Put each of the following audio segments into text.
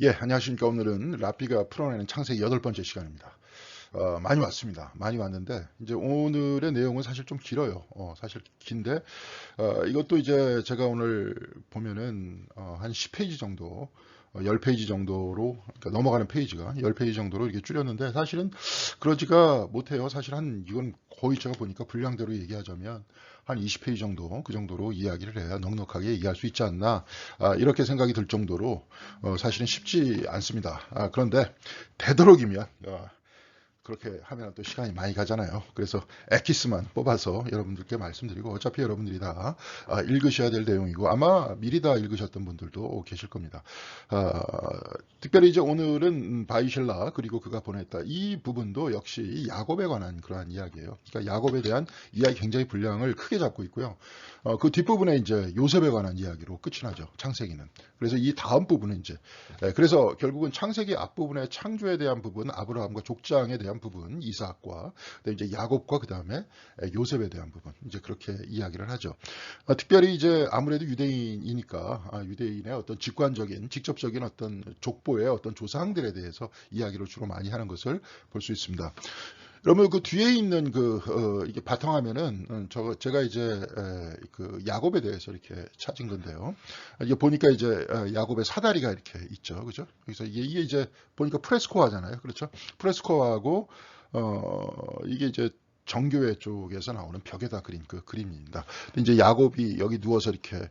예, 안녕하십니까. 오늘은 라피가 풀어내는 창세기 8번째 시간입니다. 많이 왔습니다. 많이 왔는데, 이제 오늘의 내용은 사실 좀 길어요. 사실 긴데, 이것도 이제 제가 오늘 보면은, 한 10페이지 정도, 10페이지 정도로, 그러니까 넘어가는 페이지가 10페이지 정도로 이렇게 줄였는데, 사실은 그러지가 못해요. 사실 이건 거의 제가 보니까 분량대로 얘기하자면, 한 20페이지 정도, 그 정도로 이야기를 해야 넉넉하게 얘기할 수 있지 않나, 이렇게 생각이 들 정도로, 사실은 쉽지 않습니다. 그런데, 되도록이면, 그렇게 하면 또 시간이 많이 가잖아요. 그래서 엑기스만 뽑아서 여러분들께 말씀드리고 어차피 여러분들이 다 읽으셔야 될 내용이고 아마 미리 다 읽으셨던 분들도 계실 겁니다. 아, 특별히 이제 오늘은 바이실라 그리고 그가 보냈다 이 부분도 역시 야곱에 관한 그러한 이야기예요. 그러니까 야곱에 대한 이야기 굉장히 분량을 크게 잡고 있고요. 그 뒷부분에 이제 요셉에 관한 이야기로 끝이 나죠. 창세기는. 그래서 이 다음 부분은 이제 그래서 결국은 창세기 앞부분에 창조에 대한 부분, 아브라함과 족장에 대한 부분, 이삭과 이제 야곱과 그 다음에 요셉에 대한 부분, 이제 그렇게 이야기를 하죠. 특별히 이제 아무래도 유대인이니까 유대인의 어떤 직관적인, 직접적인 어떤 족보의 어떤 조상들에 대해서 이야기를 주로 많이 하는 것을 볼 수 있습니다. 그러면 그 뒤에 있는 이게 바탕화면은 제가 이제 그 야곱에 대해서 이렇게 찾은 건데요. 이게 보니까 이제 야곱의 사다리가 이렇게 있죠, 그죠? 그래서 이게 이제 보니까 프레스코화잖아요, 그렇죠? 프레스코화하고 이게 이제 정교회 쪽에서 나오는 벽에다 그린 그 그림입니다. 이제 야곱이 여기 누워서 이렇게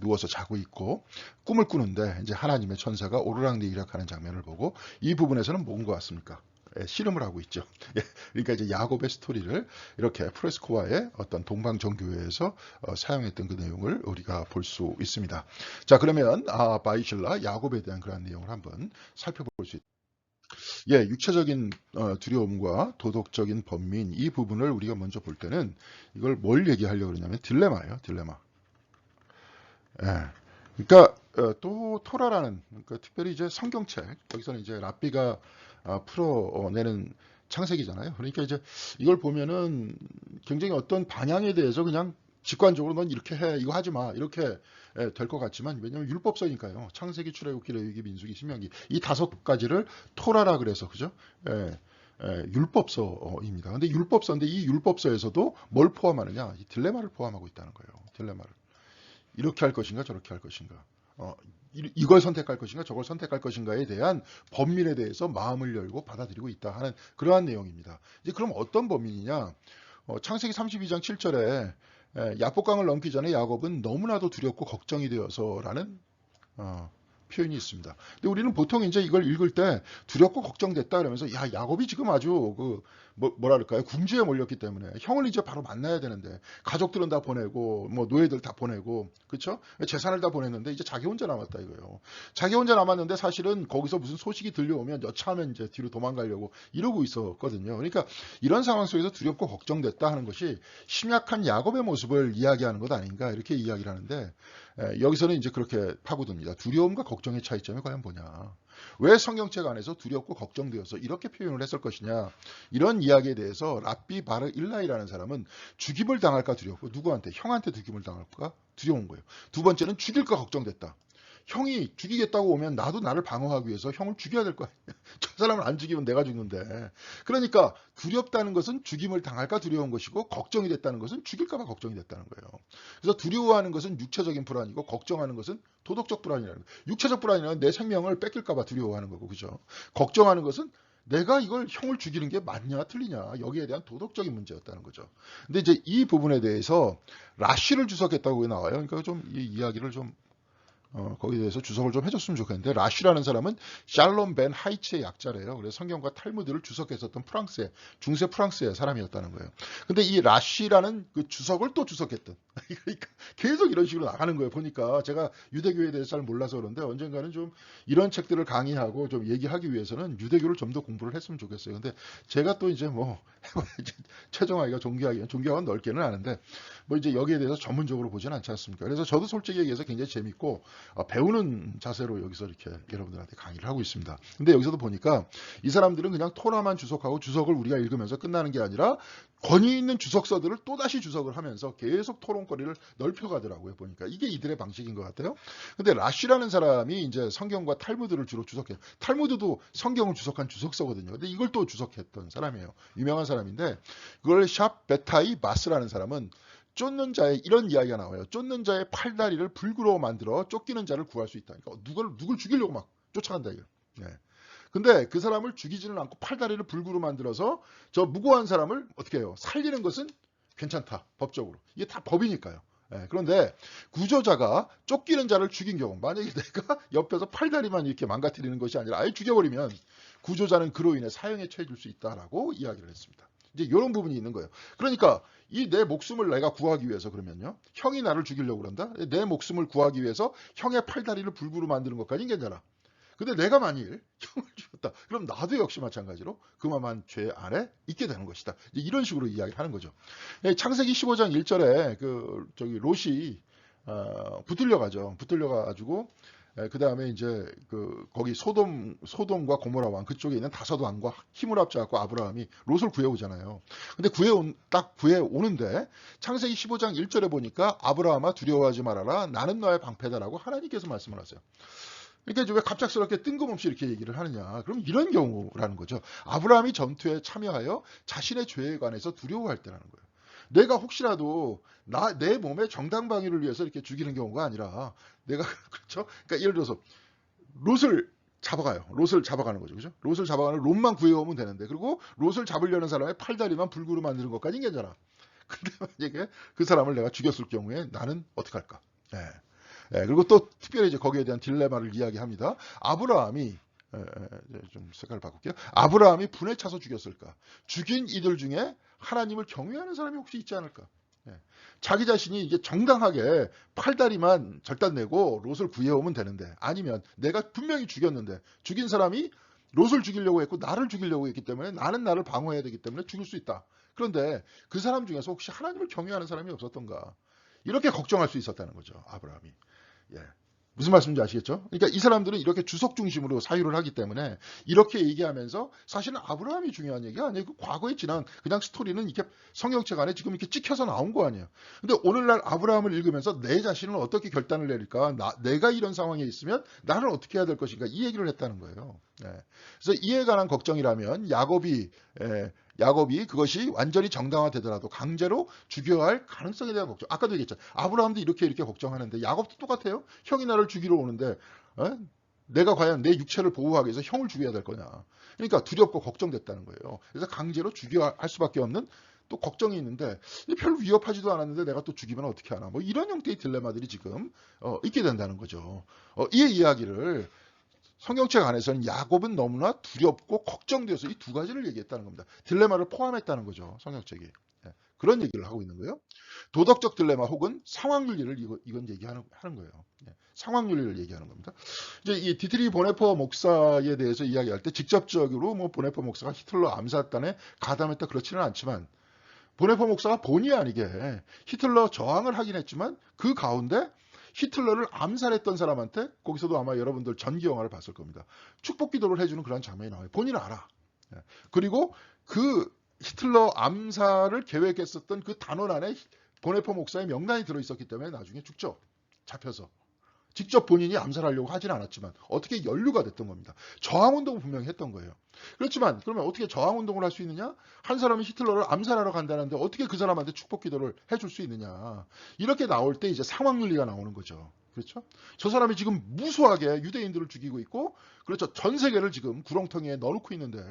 누워서 자고 있고 꿈을 꾸는데 이제 하나님의 천사가 오르락내리락 하는 장면을 보고 이 부분에서는 뭔 것 같습니까? 씨름을 하고 있죠. 그러니까 이제 야곱의 스토리를 이렇게 프레스코와의 어떤 동방정교회에서 사용했던 그 내용을 우리가 볼 수 있습니다. 자, 그러면 바이실라 야곱에 대한 그런 내용을 한번 살펴볼 수 있습니다. 예, 육체적인 두려움과 도덕적인 번민 이 부분을 우리가 먼저 볼 때는 이걸 뭘 얘기하려고 그러냐면 딜레마예요, 딜레마. 예. 그러니까 또 토라라는 그러니까 특별히 이제 성경책 여기서는 이제 랍비가 풀어내는 창세기잖아요. 그러니까 이제 이걸 보면은 굉장히 어떤 방향에 대해서 그냥 직관적으로 넌 이렇게 해 이거 하지 마 이렇게 될 것 같지만 왜냐하면 율법서니까요. 창세기, 출애굽기, 레위기, 민수기, 신명기 이 5가지를 토라라 그래서 그죠? 예, 율법서입니다. 근데 율법서인데 이 율법서에서도 뭘 포함하느냐? 이 딜레마를 포함하고 있다는 거예요. 딜레마를. 이렇게 할 것인가 저렇게 할 것인가 이걸 선택할 것인가 저걸 선택할 것인가에 대한 범민에 대해서 마음을 열고 받아들이고 있다 하는 그러한 내용입니다. 이제 그럼 어떤 범민이냐? 창세기 32장 7절에 야복강을 넘기 전에 야곱은 너무나도 두렵고 걱정이 되어서라는 어, 표현이 있습니다. 근데 우리는 보통 이제 이걸 읽을 때 두렵고 걱정됐다 그러면서 야 야곱이 지금 아주 뭐랄까요 궁지에 몰렸기 때문에 형을 이제 바로 만나야 되는데 가족들은 다 보내고 뭐 노예들 다 보내고 그렇죠 재산을 다 보냈는데 이제 자기 혼자 남았다 이거예요. 자기 혼자 남았는데 사실은 거기서 무슨 소식이 들려오면 여차하면 이제 뒤로 도망가려고 이러고 있었거든요. 그러니까 이런 상황 속에서 두렵고 걱정됐다 하는 것이 심약한 야곱의 모습을 이야기하는 것 아닌가 이렇게 이야기를 하는데 여기서는 이제 그렇게 파고듭니다. 두려움과 걱정의 차이점이 과연 뭐냐? 왜 성경책 안에서 두렵고 걱정되어서 이렇게 표현을 했을 것이냐? 이런 이야기에 대해서 랍비 바르 일라이라는 사람은 죽임을 당할까 두렵고 누구한테? 형한테 죽임을 당할까 두려운 거예요. 두 번째는 죽일까 걱정됐다. 형이 죽이겠다고 오면 나도 나를 방어하기 위해서 형을 죽여야 될 거 아니야. 저 사람을 안 죽이면 내가 죽는데. 그러니까 두렵다는 것은 죽임을 당할까 두려운 것이고 걱정이 됐다는 것은 죽일까 봐 걱정이 됐다는 거예요. 그래서 두려워하는 것은 육체적인 불안이고 걱정하는 것은 도덕적 불안이라는 거예요. 육체적 불안이란 내 생명을 뺏길까 봐 두려워하는 거고 그죠? 걱정하는 것은 내가 이걸 형을 죽이는 게 맞냐 틀리냐 여기에 대한 도덕적인 문제였다는 거죠. 근데 이제 이 부분에 대해서 라쉬를 주석했다고 나와요. 그러니까 좀 이 이야기를 좀 거기에 대해서 주석을 좀 해줬으면 좋겠는데 라쉬라는 사람은 샬롬 벤 하이츠의 약자래요. 그래서 성경과 탈무드를 주석했었던 프랑스의 중세 프랑스의 사람이었다는 거예요. 근데 이 라쉬라는 그 주석을 또 주석했던 그러니까 계속 이런 식으로 나가는 거예요. 보니까 제가 유대교에 대해서 잘 몰라서 그런데 언젠가는 좀 이런 책들을 강의하고 좀 얘기하기 위해서는 유대교를 좀 더 공부를 했으면 좋겠어요. 근데 제가 또 이제 뭐 최정하기가 존경은 넓게는 아는데 뭐 이제 여기에 대해서 전문적으로 보지는 않지 않습니까? 그래서 저도 솔직히 얘기해서 굉장히 재밌고 배우는 자세로 여기서 이렇게 여러분들한테 강의를 하고 있습니다. 근데 여기서도 보니까 이 사람들은 그냥 토라만 주석하고 주석을 우리가 읽으면서 끝나는 게 아니라 권위 있는 주석서들을 또다시 주석을 하면서 계속 토론거리를 넓혀가더라고요. 보니까 이게 이들의 방식인 것 같아요. 근데 라쉬라는 사람이 이제 성경과 탈무드를 주로 주석해요. 탈무드도 성경을 주석한 주석서거든요. 근데 이걸 또 주석했던 사람이에요. 유명한 사람인데 그걸 샵 베타이 마스라는 사람은 쫓는 자의 이런 이야기가 나와요. 쫓는 자의 팔다리를 불구로 만들어 쫓기는 자를 구할 수 있다. 그러니까 누굴 죽이려고 막 쫓아간다 이거. 네. 근데 그 사람을 죽이지는 않고 팔다리를 불구로 만들어서 저 무고한 사람을 어떻게 해요? 살리는 것은 괜찮다. 법적으로. 이게 다 법이니까요. 예, 그런데 구조자가 쫓기는 자를 죽인 경우 만약에 내가 옆에서 팔다리만 이렇게 망가뜨리는 것이 아니라 아예 죽여버리면 구조자는 그로 인해 사형에 처해질 수 있다라고 이야기를 했습니다. 이제 이런 부분이 있는 거예요. 그러니까 이 내 목숨을 내가 구하기 위해서 그러면요. 형이 나를 죽이려고 그런다. 내 목숨을 구하기 위해서 형의 팔다리를 불구로 만드는 것까지는 괜찮아. 근데 내가 만일 형을 죽였다. 그럼 나도 역시 마찬가지로 그만한 죄 안에 있게 되는 것이다. 이런 식으로 이야기를 하는 거죠. 창세기 15장 1절에 저기 롯이 붙들려 가죠. 붙들려 가지고 그 다음에 이제 거기 소돔과 고모라 왕 그쪽에 있는 다섯 왕과 힘을 합쳐갖고 아브라함이 롯을 구해오잖아요. 근데 딱 구해오는데 창세기 15장 1절에 보니까 아브라함아 두려워하지 말아라. 나는 너의 방패다라고 하나님께서 말씀을 하세요. 그러니까 이제 왜 갑작스럽게 뜬금없이 이렇게 얘기를 하느냐. 그럼 이런 경우라는 거죠. 아브라함이 전투에 참여하여 자신의 죄에 관해서 두려워할 때라는 거예요. 내가 혹시라도 내 몸의 정당방위를 위해서 이렇게 죽이는 경우가 아니라 내가 그렇죠? 그러니까 예를 들어서 롯을 잡아가요. 롯을 잡아가는 거죠. 그죠? 롯을 잡아가는 롯만 구해오면 되는데 그리고 롯을 잡으려는 사람의 팔다리만 불구로 만드는 것까지는 괜찮아. 근데 만약에 그 사람을 내가 죽였을 경우에 나는 어떻게 할까? 예. 예, 그리고 또 특별히 이제 거기에 대한 딜레마를 이야기합니다. 아브라함이 좀 색깔을 바꿀게요. 아브라함이 분에 차서 죽였을까? 죽인 이들 중에 하나님을 경외하는 사람이 혹시 있지 않을까? 예. 자기 자신이 이게 정당하게 팔다리만 절단내고 롯을 구해오면 되는데 아니면 내가 분명히 죽였는데 죽인 사람이 롯을 죽이려고 했고 나를 죽이려고 했기 때문에 나는 나를 방어해야 되기 때문에 죽일 수 있다. 그런데 그 사람 중에서 혹시 하나님을 경외하는 사람이 없었던가? 이렇게 걱정할 수 있었다는 거죠. 아브라함이. 예. 무슨 말씀인지 아시겠죠? 그러니까 이 사람들은 이렇게 주석 중심으로 사유를 하기 때문에 이렇게 얘기하면서 사실은 아브라함이 중요한 얘기가 아니에요. 그 과거에 지난 그냥 스토리는 이렇게 성경책 안에 지금 이렇게 찍혀서 나온 거 아니에요. 근데 오늘날 아브라함을 읽으면서 내 자신은 어떻게 결단을 내릴까? 내가 이런 상황에 있으면 나를 어떻게 해야 될 것인가? 이 얘기를 했다는 거예요. 예. 그래서 이에 관한 걱정이라면 야곱이 그것이 완전히 정당화되더라도 강제로 죽여야 할 가능성에 대한 걱정. 아까도 얘기했죠. 아브라함도 이렇게 걱정하는데 야곱도 똑같아요. 형이 나를 죽이러 오는데 내가 과연 내 육체를 보호하기 위해서 형을 죽여야 될 거냐. 그러니까 두렵고 걱정됐다는 거예요. 그래서 강제로 죽여야 할 수밖에 없는 또 걱정이 있는데 별로 위협하지도 않았는데 내가 또 죽이면 어떻게 하나. 뭐 이런 형태의 딜레마들이 지금 있게 된다는 거죠. 이 이야기를 성경책 안에서는 야곱은 너무나 두렵고 걱정되어서 이 두 가지를 얘기했다는 겁니다. 딜레마를 포함했다는 거죠. 성경책이. 예, 그런 얘기를 하고 있는 거예요. 도덕적 딜레마 혹은 상황윤리를 이건 얘기하는 거예요. 예, 상황윤리를 얘기하는 겁니다. 이제 이 디트리 보네퍼 목사에 대해서 이야기할 때 직접적으로 뭐 보네퍼 목사가 히틀러 암살단에 가담했다 그렇지는 않지만 보네퍼 목사가 본의 아니게 히틀러 저항을 하긴 했지만 그 가운데 히틀러를 암살했던 사람한테 거기서도 아마 여러분들 전기 영화를 봤을 겁니다. 축복 기도를 해주는 그런 장면이 나와요. 본인은 알아. 그리고 그 히틀러 암살을 계획했었던 그 단원 안에 보네퍼 목사의 명단이 들어있었기 때문에 나중에 죽죠. 잡혀서. 직접 본인이 암살하려고 하진 않았지만 어떻게 연루가 됐던 겁니다. 저항운동을 분명히 했던 거예요. 그렇지만 그러면 어떻게 저항운동을 할 수 있느냐? 한 사람이 히틀러를 암살하러 간다는데 어떻게 그 사람한테 축복 기도를 해줄 수 있느냐? 이렇게 나올 때 이제 상황윤리가 나오는 거죠. 그렇죠? 저 사람이 지금 무수하게 유대인들을 죽이고 있고 그렇죠. 전 세계를 지금 구렁텅이에 넣어놓고 있는데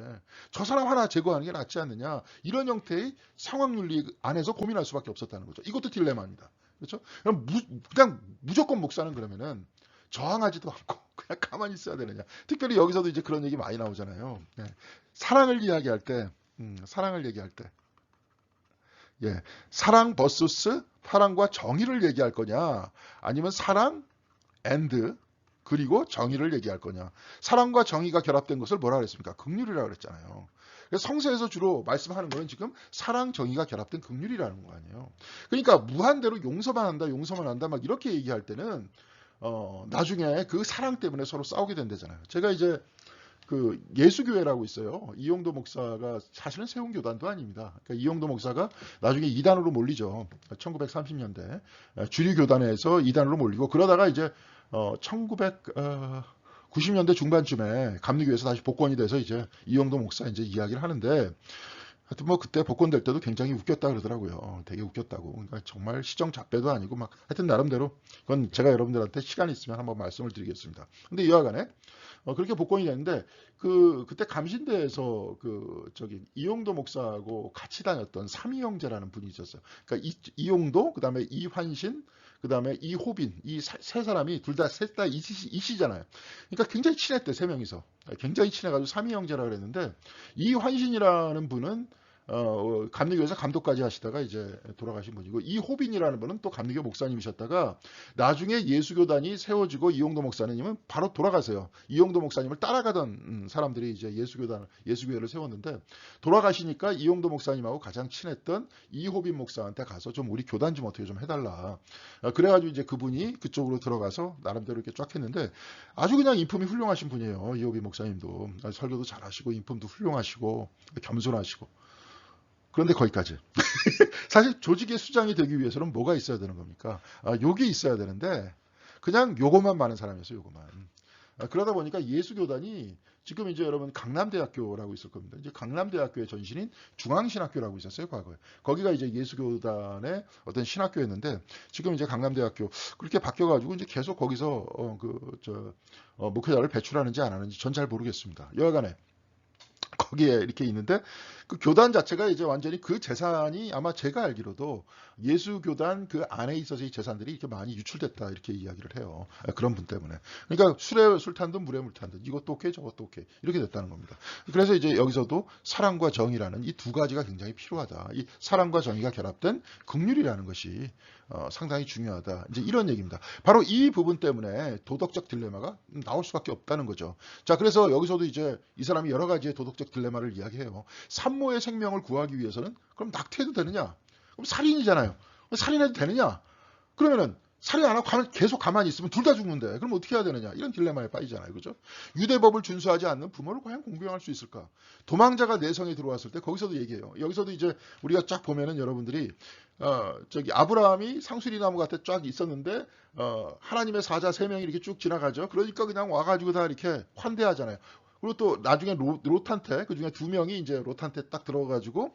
저 사람 하나 제거하는 게 낫지 않느냐? 이런 형태의 상황윤리 안에서 고민할 수밖에 없었다는 거죠. 이것도 딜레마입니다. 그렇죠? 그냥 무조건 목사는 그러면은 저항하지도 않고 그냥 가만히 있어야 되느냐. 특별히 여기서도 이제 그런 얘기 많이 나오잖아요. 예. 사랑을 이야기할 때, 예. 사랑 vs 사랑과 정의를 얘기할 거냐, 아니면 사랑 and 그리고 정의를 얘기할 거냐. 사랑과 정의가 결합된 것을 뭐라 그랬습니까? 긍휼이라고 그랬잖아요. 그래서 성서에서 주로 말씀하는 거는 지금 사랑, 정의가 결합된 긍휼이라는 거 아니에요. 그러니까 무한대로 용서만 한다 막 이렇게 얘기할 때는 나중에 그 사랑 때문에 서로 싸우게 된다잖아요. 제가 이제 그 예수교회라고 있어요. 이용도 목사가 사실은 세운 교단도 아닙니다. 그러니까 이용도 목사가 나중에 이단으로 몰리죠. 1930년대 주류 교단에서 이단으로 몰리고 그러다가 이제 1990년대 중반쯤에 감리교에서 다시 복권이 돼서 이제 이용도 목사 이제 이야기를 하는데 하여튼 뭐 그때 복권될 때도 굉장히 웃겼다 그러더라고요. 되게 웃겼다고. 그러니까 정말 시정잡배도 아니고 막 하여튼 나름대로 그건 제가 여러분들한테 시간이 있으면 한번 말씀을 드리겠습니다. 근데 이와간에 그렇게 복권이 됐는데 그때 감신대에서 이용도 목사하고 같이 다녔던 삼이 형제라는 분이 있었어요. 그러니까 이용도 그다음에 이환신 그다음에 이호빈 이 세 사람이 둘 다 셋 다 이씨잖아요. 그러니까 굉장히 친했대 세 명이서 굉장히 친해가지고 삼이 형제라 그랬는데 이환신이라는 분은 감리교에서 감독까지 하시다가 이제 돌아가신 분이고 이호빈이라는 분은 또 감리교 목사님이셨다가 나중에 예수교단이 세워지고 이용도 목사님은 바로 돌아가세요. 이용도 목사님을 따라가던 사람들이 이제 예수교회를 세웠는데 돌아가시니까 이용도 목사님하고 가장 친했던 이호빈 목사한테 가서 좀 우리 교단 좀 어떻게 좀 해달라. 그래가지고 이제 그분이 그쪽으로 들어가서 나름대로 이렇게 쫙 했는데 아주 그냥 인품이 훌륭하신 분이에요. 이호빈 목사님도 설교도 잘하시고 인품도 훌륭하시고 겸손하시고. 그런데 거기까지. 사실 조직의 수장이 되기 위해서는 뭐가 있어야 되는 겁니까? 욕이 있어야 되는데 그냥 요것만 많은 사람이었어요. 요것만. 그러다 보니까 예수교단이 지금 이제 여러분 강남대학교라고 있을 겁니다. 이제 강남대학교의 전신인 중앙신학교라고 있었어요. 과거에. 거기가 이제 예수교단의 어떤 신학교였는데 지금 이제 강남대학교 그렇게 바뀌어가지고 이제 계속 거기서 목회자를 배출하는지 안 하는지 전 잘 모르겠습니다. 여하간에 거기에 이렇게 있는데 그 교단 자체가 이제 완전히 그 재산이 아마 제가 알기로도 예수교단 그 안에 있어서 이 재산들이 이렇게 많이 유출됐다 이렇게 이야기를 해요. 그런 분 때문에. 그러니까 술에 술 탄 듯 물에 물 탄 듯 이것도 오케이 저것도 오케이 이렇게 됐다는 겁니다. 그래서 이제 여기서도 사랑과 정의라는 이 두 가지가 굉장히 필요하다. 이 사랑과 정의가 결합된 긍휼이라는 것이 상당히 중요하다. 이제 이런 얘기입니다. 바로 이 부분 때문에 도덕적 딜레마가 나올 수밖에 없다는 거죠. 자, 그래서 여기서도 이제 이 사람이 여러 가지의 도덕적 딜레마를 이야기해요. 산모의 생명을 구하기 위해서는 그럼 낙태해도 되느냐? 그럼 살인이잖아요. 살인해도 되느냐? 그러면은 살인 안 하고 계속 가만히 있으면 둘 다 죽는데 그럼 어떻게 해야 되느냐? 이런 딜레마에 빠지잖아요. 그죠? 유대법을 준수하지 않는 부모를 과연 공경할 수 있을까? 도망자가 내 성에 들어왔을 때 거기서도 얘기해요. 여기서도 이제 우리가 쫙 보면은 여러분들이 아브라함이 상수리 나무 밭에 쫙 있었는데 하나님의 사자 세 명이 이렇게 쭉 지나가죠. 그러니까 그냥 와가지고 다 이렇게 환대하잖아요. 그리고 또 나중에 롯한테 그 중에 두 명이 이제 롯한테 딱 들어가가지고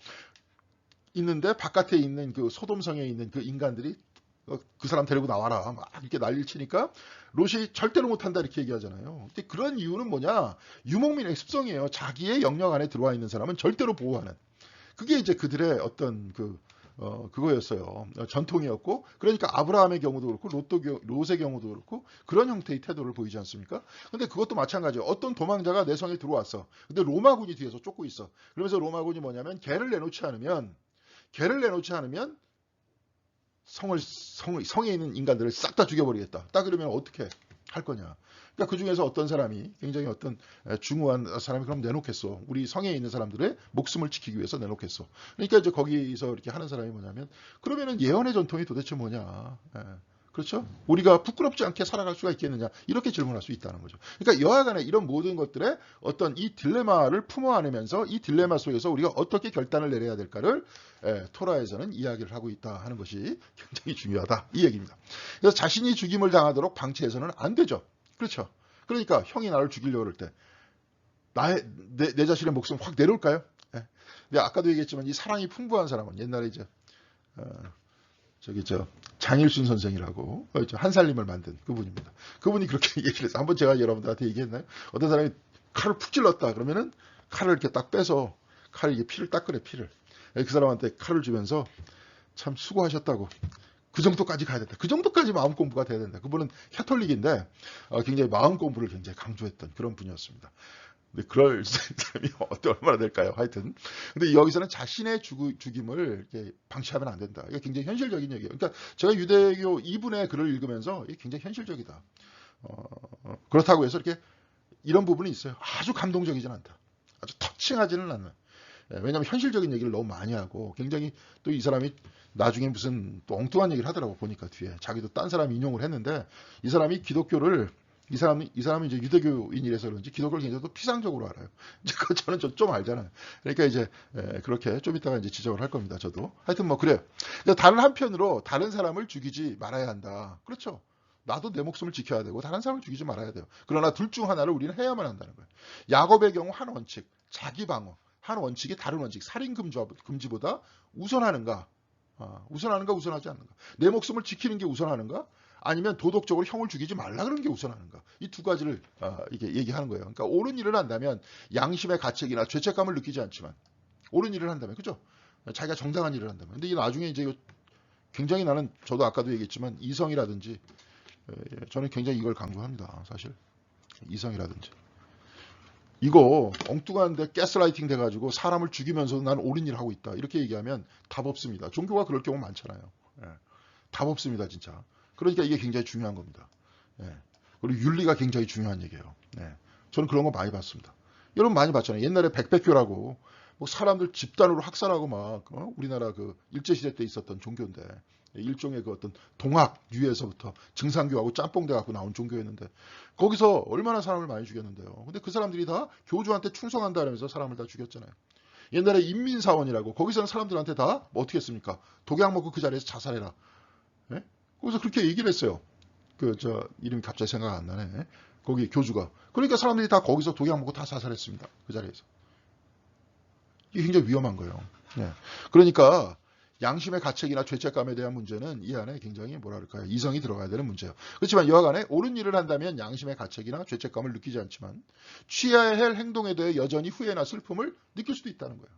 있는데 바깥에 있는 그 소돔성에 있는 그 인간들이 그 사람 데리고 나와라 막 이렇게 난리를 치니까 롯이 절대로 못한다 이렇게 얘기하잖아요. 근데 그런 이유는 뭐냐? 유목민의 습성이에요. 자기의 영역 안에 들어와 있는 사람은 절대로 보호하는. 그게 이제 그들의 어떤 그거였어요. 전통이었고, 그러니까 아브라함의 경우도 그렇고, 롯의 경우도 그렇고, 그런 형태의 태도를 보이지 않습니까? 근데 그것도 마찬가지예요. 어떤 도망자가 내 성에 들어왔어. 근데 로마군이 뒤에서 쫓고 있어. 그러면서 로마군이 뭐냐면, 개를 내놓지 않으면 성에 있는 인간들을 싹 다 죽여버리겠다. 딱 그러면 어떻게 할 거냐. 그러니까 그 중에서 어떤 사람이 굉장히 어떤 중후한 사람이 그럼 내놓겠어. 우리 성에 있는 사람들의 목숨을 지키기 위해서 내놓겠어. 그러니까 이제 거기서 이렇게 하는 사람이 뭐냐면 그러면은 예언의 전통이 도대체 뭐냐. 그렇죠? 우리가 부끄럽지 않게 살아갈 수가 있겠느냐. 이렇게 질문할 수 있다는 거죠. 그러니까 여하간에 이런 모든 것들의 어떤 이 딜레마를 품어 안으면서 이 딜레마 속에서 우리가 어떻게 결단을 내려야 될까를 토라에서는 이야기를 하고 있다 하는 것이 굉장히 중요하다. 이 얘기입니다. 그래서 자신이 죽임을 당하도록 방치해서는 안 되죠. 그렇죠. 그러니까 형이 나를 죽이려고 그럴 때 내 자신의 목숨 확 내려올까요? 근데 아까도 얘기했지만 이 사랑이 풍부한 사람은 옛날에 이제 장일순 선생이라고 한살림을 만든 그분입니다. 그분이 그렇게 얘기를 했어요. 한번 제가 여러분들한테 얘기했나요? 어떤 사람이 칼을 푹 찔렀다 그러면은 칼을 이렇게 딱 빼서 칼을 이게 피를 닦으래 피를. 그 사람한테 칼을 주면서 참 수고하셨다고. 그 정도까지 가야 된다. 그 정도까지 마음 공부가 돼야 된다. 그분은 캐톨릭인데 굉장히 마음 공부를 굉장히 강조했던 그런 분이었습니다. 근데 그럴 사람이 얼마나 될까요? 하여튼. 근데 여기서는 자신의 죽임을 이렇게 방치하면 안 된다. 이게 굉장히 현실적인 얘기예요. 그러니까 제가 유대교 이분의 글을 읽으면서 이게 굉장히 현실적이다. 그렇다고 해서 이렇게 이런 부분이 있어요. 아주 감동적이진 않다. 아주 터칭하지는 않는. 왜냐하면 현실적인 얘기를 너무 많이 하고 굉장히 또 이 사람이 나중에 무슨 또 엉뚱한 얘기를 하더라고 보니까 뒤에 자기도 딴 사람 인용을 했는데 이 사람이 기독교를 이 사람이 이제 유대교인이라서 그런지 기독교를 굉장히 또 피상적으로 알아요. 이제 그 저는 좀 알잖아요. 그러니까 이제 그렇게 좀 이따가 이제 지적을 할 겁니다. 저도 하여튼 뭐 그래요. 다른 한편으로 다른 사람을 죽이지 말아야 한다. 그렇죠. 나도 내 목숨을 지켜야 되고 다른 사람을 죽이지 말아야 돼요. 그러나 둘 중 하나를 우리는 해야만 한다는 거예요. 야곱의 경우 한 원칙, 자기 방어. 한 원칙이 다른 원칙, 살인 금지보다 우선하는가? 우선하는가, 우선하지 않는가? 내 목숨을 지키는 게 우선하는가? 아니면 도덕적으로 형을 죽이지 말라 그러는 게 우선하는가? 이 두 가지를 이게 얘기하는 거예요. 그러니까 옳은 일을 한다면 양심의 가책이나 죄책감을 느끼지 않지만 옳은 일을 한다면 그죠? 자기가 정당한 일을 한다면. 근데 이 나중에 이제 굉장히 나는 저도 아까도 얘기했지만 이성이라든지 저는 굉장히 이걸 강조합니다. 사실 이성이라든지 이거 엉뚱한데 가스라이팅 돼가지고 사람을 죽이면서 난 옳은 일을 하고 있다 이렇게 얘기하면 답 없습니다. 종교가 그럴 경우 많잖아요. 답 없습니다 진짜. 그러니까 이게 굉장히 중요한 겁니다. 그리고 윤리가 굉장히 중요한 얘기예요. 저는 그런 거 많이 봤습니다. 여러분 많이 봤잖아요. 옛날에 백백교라고 뭐 사람들 집단으로 학살하고 막 우리나라 그 일제시대 때 있었던 종교인데 일종의 그 어떤 동학유에서부터 증상교하고 짬뽕돼 갖고 나온 종교였는데 거기서 얼마나 사람을 많이 죽였는데요. 근데 그 사람들이 다 교주한테 충성한다면서 사람을 다 죽였잖아요. 옛날에 인민사원이라고 거기서는 사람들한테 다 뭐 어떻게 했습니까? 독약 먹고 그 자리에서 자살해라. 거기서 그렇게 얘기를 했어요. 이름이 갑자기 생각 안 나네. 거기 교주가. 그러니까 사람들이 다 거기서 독약 먹고 다 자살했습니다. 그 자리에서. 이게 굉장히 위험한 거예요. 그러니까 양심의 가책이나 죄책감에 대한 문제는 이 안에 굉장히 뭐랄까요 이성이 들어가야 되는 문제예요. 그렇지만 여하간에 옳은 일을 한다면 양심의 가책이나 죄책감을 느끼지 않지만 취해야 할 행동에 대해 여전히 후회나 슬픔을 느낄 수도 있다는 거예요.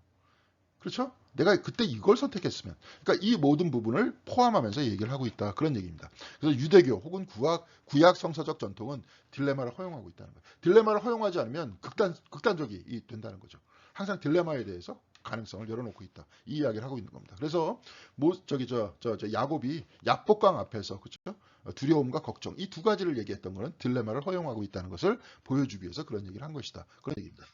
그렇죠? 내가 그때 이걸 선택했으면 그러니까 이 모든 부분을 포함하면서 얘기를 하고 있다 그런 얘기입니다. 그래서 유대교 혹은 구약 성서적 전통은 딜레마를 허용하고 있다는 거예요. 딜레마를 허용하지 않으면 극단적이 된다는 거죠. 항상 딜레마에 대해서 가능성을 열어놓고 있다. 이 이야기를 하고 있는 겁니다. 그래서 야곱이 야복강 앞에서 그렇죠? 두려움과 걱정 이 두 가지를 얘기했던 것은 딜레마를 허용하고 있다는 것을 보여주기 위해서 그런 얘기를 한 것이다. 그런 얘기입니다.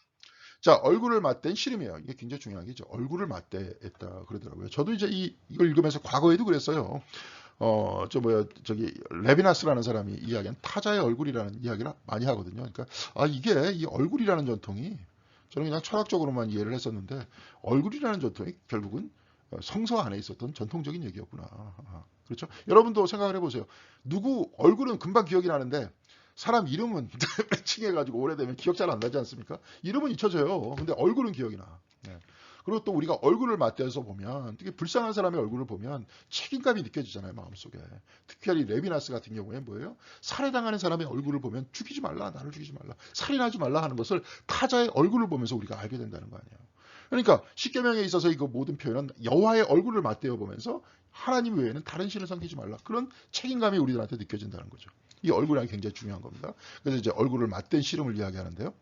자, 얼굴을 맞댄 씨름이에요. 이게 굉장히 중요한 게죠. 얼굴을 맞대했다 그러더라고요. 저도 이제 이걸 읽으면서 과거에도 그랬어요. 레비나스라는 사람이 이야기한 타자의 얼굴이라는 이야기를 많이 하거든요. 그러니까 이게 이 얼굴이라는 전통이 저는 그냥 철학적으로만 이해를 했었는데 얼굴이라는 전통이 결국은 성서 안에 있었던 전통적인 얘기였구나. 그렇죠? 여러분도 생각을 해보세요. 누구 얼굴은 금방 기억이 나는데 사람 이름은 칭해가지고 오래되면 기억 잘 안 나지 않습니까? 이름은 잊혀져요. 근데 얼굴은 기억이 나. 그리고 또 우리가 얼굴을 맞대서 보면 되게 불쌍한 사람의 얼굴을 보면 책임감이 느껴지잖아요. 마음속에. 특히 레비나스 같은 경우에 뭐예요? 살해당하는 사람의 얼굴을 보면 죽이지 말라. 나를 죽이지 말라. 살인하지 말라 하는 것을 타자의 얼굴을 보면서 우리가 알게 된다는 거 아니에요. 그러니까 십계명에 있어서 이거 모든 표현은 여호와의 얼굴을 맞대어 보면서 하나님 외에는 다른 신을 섬기지 말라. 그런 책임감이 우리들한테 느껴진다는 거죠. 이 얼굴이 굉장히 중요한 겁니다. 그래서 이제 얼굴을 맞댄 씨름을 이야기하는데요.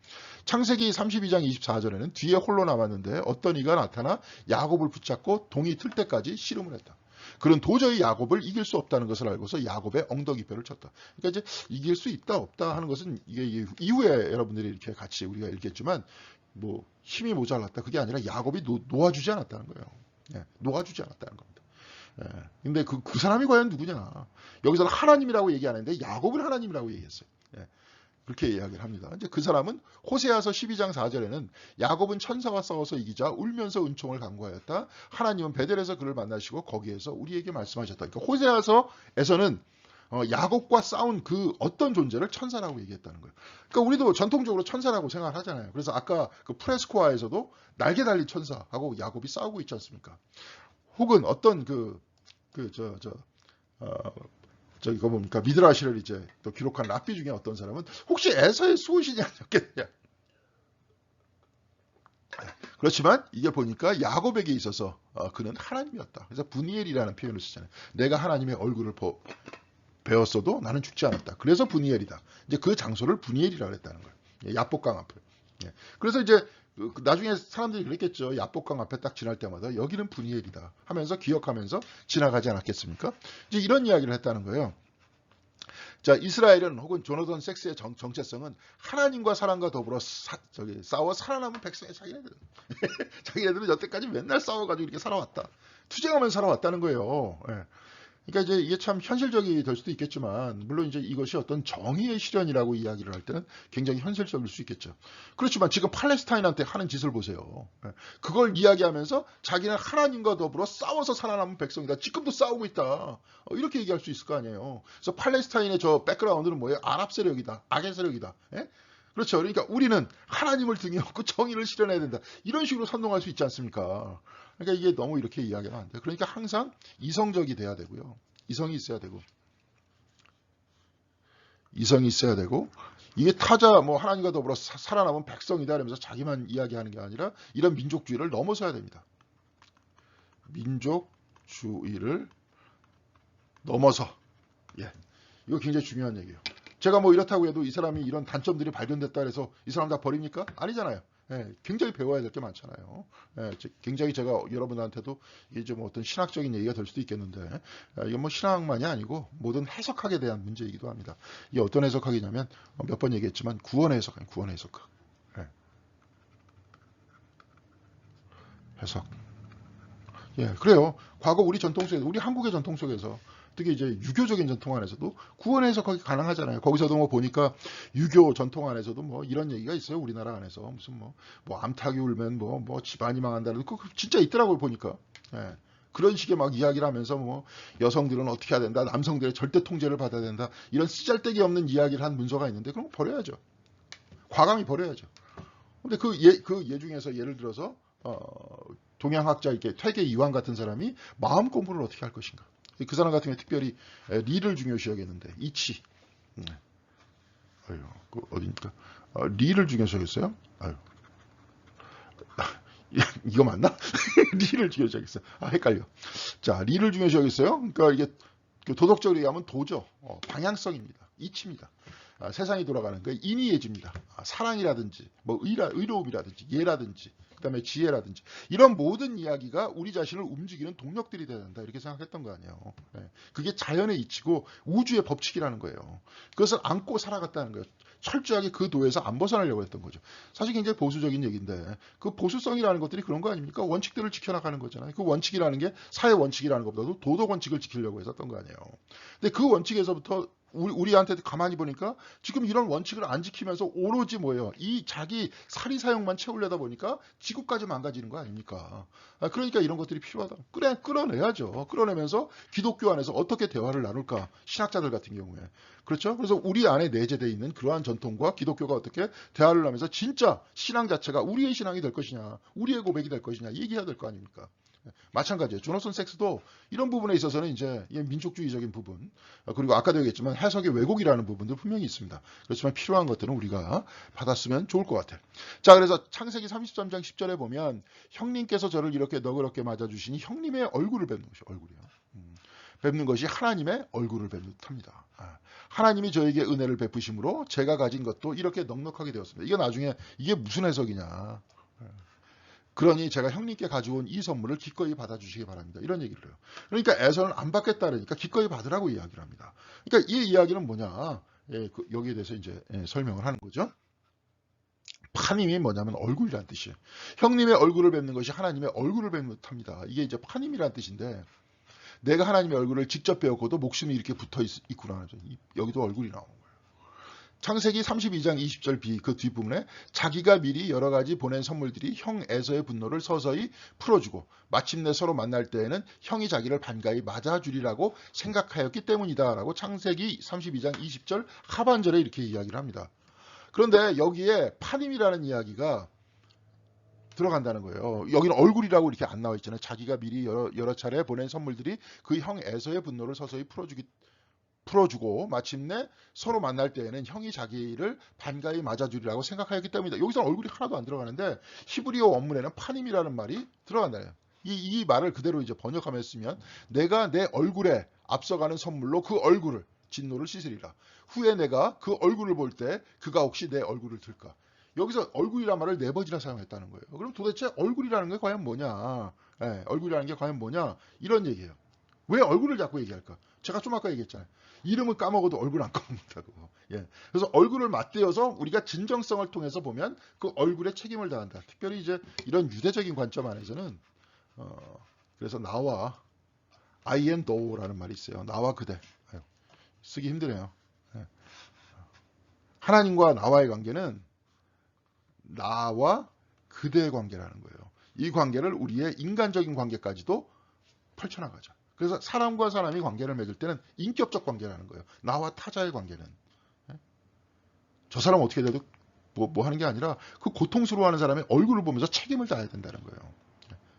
창세기 32장 24절에는 뒤에 홀로 남았는데 어떤 이가 나타나 야곱을 붙잡고 동이 틀 때까지 씨름을 했다. 그는 도저히 야곱을 이길 수 없다는 것을 알고서 야곱의 엉덩이뼈를 쳤다. 그러니까 이제 이길 수 있다 없다 하는 것은 이게 이후에 여러분들이 이렇게 같이 우리가 읽겠지만 뭐 힘이 모자랐다. 그게 아니라 야곱이 놓아주지 않았다는 거예요. 놓아주지 않았다는 겁니다. 근데 그 사람이 과연 누구냐? 여기서는 하나님이라고 얘기 안 했는데 야곱을 하나님이라고 얘기했어요. 그렇게 이야기를 합니다. 이제 그 사람은 호세아서 12장 4절에는 야곱은 천사와 싸워서 이기자 울면서 은총을 간구하였다. 하나님은 베델에서 그를 만나시고 거기에서 우리에게 말씀하셨다. 그러니까 호세아서에서는 야곱과 싸운 그 어떤 존재를 천사라고 얘기했다는 거예요. 그러니까 우리도 전통적으로 천사라고 생각을 하잖아요. 그래서 아까 그 프레스코아에서도 날개 달린 천사하고 야곱이 싸우고 있지 않습니까? 혹은 어떤 저기 거 뭡니까 미드라시를 이제 또 기록한 랍비 중에 어떤 사람은 혹시 에서의 수호신이 아니었겠냐? 그렇지만 이게 보니까 야곱에게 있어서 그는 하나님이었다. 그래서 분이엘이라는 표현을 쓰잖아요. 내가 하나님의 얼굴을 배웠어도 나는 죽지 않았다. 그래서 분이엘이다. 이제 그 장소를 분이엘이라고 했다는 거예요. 야복강 앞을. 그래서 이제 나중에 사람들이 그랬겠죠. 야복강 앞에 딱 지날 때마다 여기는 분이엘이다 하면서 기억하면서 지나가지 않았겠습니까? 이제 이런 이야기를 했다는 거예요. 자, 이스라엘은 혹은 조나단 섹스의 정체성은 하나님과 사람과 더불어 싸워 살아남은 백성의 자기네들은 여태까지 맨날 싸워가지고 이렇게 살아왔다. 투쟁하면서 살아왔다는 거예요. 예. 그러니까 이제 이게 참 현실적이 될 수도 있겠지만, 물론 이제 이것이 어떤 정의의 실현이라고 이야기를 할 때는 굉장히 현실적일 수 있겠죠. 그렇지만 지금 팔레스타인한테 하는 짓을 보세요. 예. 그걸 이야기하면서 자기는 하나님과 더불어 싸워서 살아남은 백성이다. 지금도 싸우고 있다. 이렇게 얘기할 수 있을 거 아니에요. 그래서 팔레스타인의 저 백그라운드는 뭐예요? 아랍 세력이다. 악의 세력이다. 예? 그렇죠. 그러니까 우리는 하나님을 등에 업고 정의를 실현해야 된다. 이런 식으로 선동할 수 있지 않습니까? 그러니까 이게 너무 이렇게 이야기하면 안 돼요. 그러니까 항상 이성적이 돼야 되고요. 이성이 있어야 되고, 이게 타자 뭐 하나님과 더불어 살아남은 백성이다 이러면서 자기만 이야기하는 게 아니라 이런 민족주의를 넘어서야 됩니다. 민족주의를 넘어서, 예, 이거 굉장히 중요한 얘기예요. 제가 뭐 이렇다고 해도 이 사람이 이런 단점들이 발견됐다 해서 이 사람 다 버립니까? 아니잖아요. 예, 굉장히 배워야 될 게 많잖아요. 예, 굉장히 제가 여러분한테도 이게 좀 어떤 신학적인 얘기가 될 수도 있겠는데, 이건 뭐 신학만이 아니고 모든 해석학에 대한 문제이기도 합니다. 이게 어떤 해석학이냐면 몇 번 얘기했지만 구원의 해석학, 구원의 해석학. 예, 해석. 예, 그래요. 과거 우리 전통 속에서, 우리 한국의 전통 속에서 특히 이제 유교적인 전통 안에서도 구원 해석하기 가능하잖아요. 거기서도 뭐 보니까 유교 전통 안에서도 뭐 이런 얘기가 있어요. 우리나라 안에서 무슨 뭐 암탉이 울면 뭐 집안이 망한다는 거 진짜 있더라고요. 보니까. 예. 그런 식의 막 이야기를 하면서 뭐 여성들은 어떻게 해야 된다. 남성들의 절대 통제를 받아야 된다. 이런 쓰잘데기 없는 이야기를 한 문서가 있는데 그럼 버려야죠. 과감히 버려야죠. 근데 그 예 중에서 예를 들어서 동양학자 이렇게 퇴계 이황 같은 사람이 마음 공부를 어떻게 할 것인가. 그 사람 같은 경우에 특별히 리를 중요시하겠는데 이치. 아유, 그 어디니까? 리를 중요시하겠어요? 아유, 이거 맞나? 리를 중요시하겠어요. 헷갈려. 자, 리를 중요시하겠어요? 그러니까 이게 도덕적으로 얘기하면 도죠. 방향성입니다. 이치입니다. 세상이 돌아가는 그 인이해집니다. 사랑이라든지 뭐 의로움이라든지 예라든지 그다음에 지혜라든지 이런 모든 이야기가 우리 자신을 움직이는 동력들이 돼야 된다 이렇게 생각했던 거 아니에요. 네. 그게 자연의 이치고 우주의 법칙이라는 거예요. 그것을 안고 살아갔다는 거예요. 철저하게 그 도에서 안 벗어나려고 했던 거죠. 사실 굉장히 보수적인 얘기인데 그 보수성이라는 것들이 그런 거 아닙니까? 원칙들을 지켜나가는 거잖아요. 그 원칙이라는 게 사회 원칙이라는 것보다도 도덕 원칙을 지키려고 했었던 거 아니에요. 근데 그 원칙에서부터 우리한테 가만히 보니까 지금 이런 원칙을 안 지키면서 오로지 뭐예요? 이 자기 사리 사욕만 채우려다 보니까 지구까지 망가지는 거 아닙니까? 그러니까 이런 것들이 필요하다. 끌어내야죠. 끌어내면서 기독교 안에서 어떻게 대화를 나눌까? 신학자들 같은 경우에. 그렇죠? 그래서 우리 안에 내재되어 있는 그러한 전통과 기독교가 어떻게 대화를 하면서 진짜 신앙 자체가 우리의 신앙이 될 것이냐, 우리의 고백이 될 것이냐 얘기해야 될 거 아닙니까? 마찬가지예요. 조나선 섹스도 이런 부분에 있어서는 이제 민족주의적인 부분 그리고 아까도 얘기했지만 해석의 왜곡이라는 부분도 분명히 있습니다. 그렇지만 필요한 것들은 우리가 받았으면 좋을 것 같아요. 자, 그래서 창세기 33장 10절에 보면 형님께서 저를 이렇게 너그럽게 맞아주시니 형님의 얼굴을 뵙는 것이 얼굴이요. 뵙는 것이 하나님의 얼굴을 뵙는 듯합니다. 하나님이 저에게 은혜를 베푸심으로 제가 가진 것도 이렇게 넉넉하게 되었습니다. 이게 나중에 이게 무슨 해석이냐. 그러니 제가 형님께 가져온 이 선물을 기꺼이 받아주시기 바랍니다. 이런 얘기를 해요. 그러니까 에서는 안 받겠다 그러니까 기꺼이 받으라고 이야기를 합니다. 그러니까 이 이야기는 뭐냐. 여기에 대해서 이제 설명을 하는 거죠. 파님이 뭐냐면 얼굴이란 뜻이에요. 형님의 얼굴을 뵙는 것이 하나님의 얼굴을 뵙는 듯합니다. 이게 이제 파님이란 뜻인데 내가 하나님의 얼굴을 직접 배웠고도 목숨이 이렇게 붙어 있구나. 여기도 얼굴이 나오는 거예요. 창세기 32장 20절 B 그 뒷부분에 자기가 미리 여러 가지 보낸 선물들이 형 에서의 분노를 서서히 풀어주고 마침내 서로 만날 때에는 형이 자기를 반가이 맞아주리라고 생각하였기 때문이다 라고 창세기 32장 20절 하반절에 이렇게 이야기를 합니다. 그런데 여기에 파님이라는 이야기가 들어간다는 거예요. 여기는 얼굴이라고 이렇게 안 나와 있잖아요. 자기가 미리 여러 차례 보낸 선물들이 그 형 에서의 분노를 서서히 풀어주고 마침내 서로 만날 때에는 형이 자기를 반가이 맞아주리라고 생각하였기 때문이다. 여기서는 얼굴이 하나도 안 들어가는데 히브리어 원문에는 파님이라는 말이 들어간다요. 이 말을 그대로 이제 번역하면 쓰면 내가 내 얼굴에 앞서가는 선물로 그 얼굴을 진노를 씻으리라. 후에 내가 그 얼굴을 볼 때 그가 혹시 내 얼굴을 들까. 여기서 얼굴이라는 말을 4번이나 사용했다는 거예요. 그럼 도대체 얼굴이라는 게 과연 뭐냐. 얼굴이라는 게 과연 뭐냐. 이런 얘기예요. 왜 얼굴을 자꾸 얘기할까? 제가 좀 아까 얘기했잖아요. 이름을 까먹어도 얼굴 안 까먹는다고. 예. 그래서 얼굴을 맞대어서 우리가 진정성을 통해서 보면 그 얼굴에 책임을 다한다. 특별히 이제 이런 유대적인 관점 안에서는 그래서 나와 I and thou라는 말이 있어요. 나와 그대. 아유, 쓰기 힘드네요. 예. 하나님과 나와의 관계는 나와 그대의 관계라는 거예요. 이 관계를 우리의 인간적인 관계까지도 펼쳐나가죠. 그래서 사람과 사람이 관계를 맺을 때는 인격적 관계라는 거예요. 나와 타자의 관계는. 저 사람 어떻게 돼도 뭐 하는 게 아니라 그 고통스러워하는 사람의 얼굴을 보면서 책임을 다해야 된다는 거예요.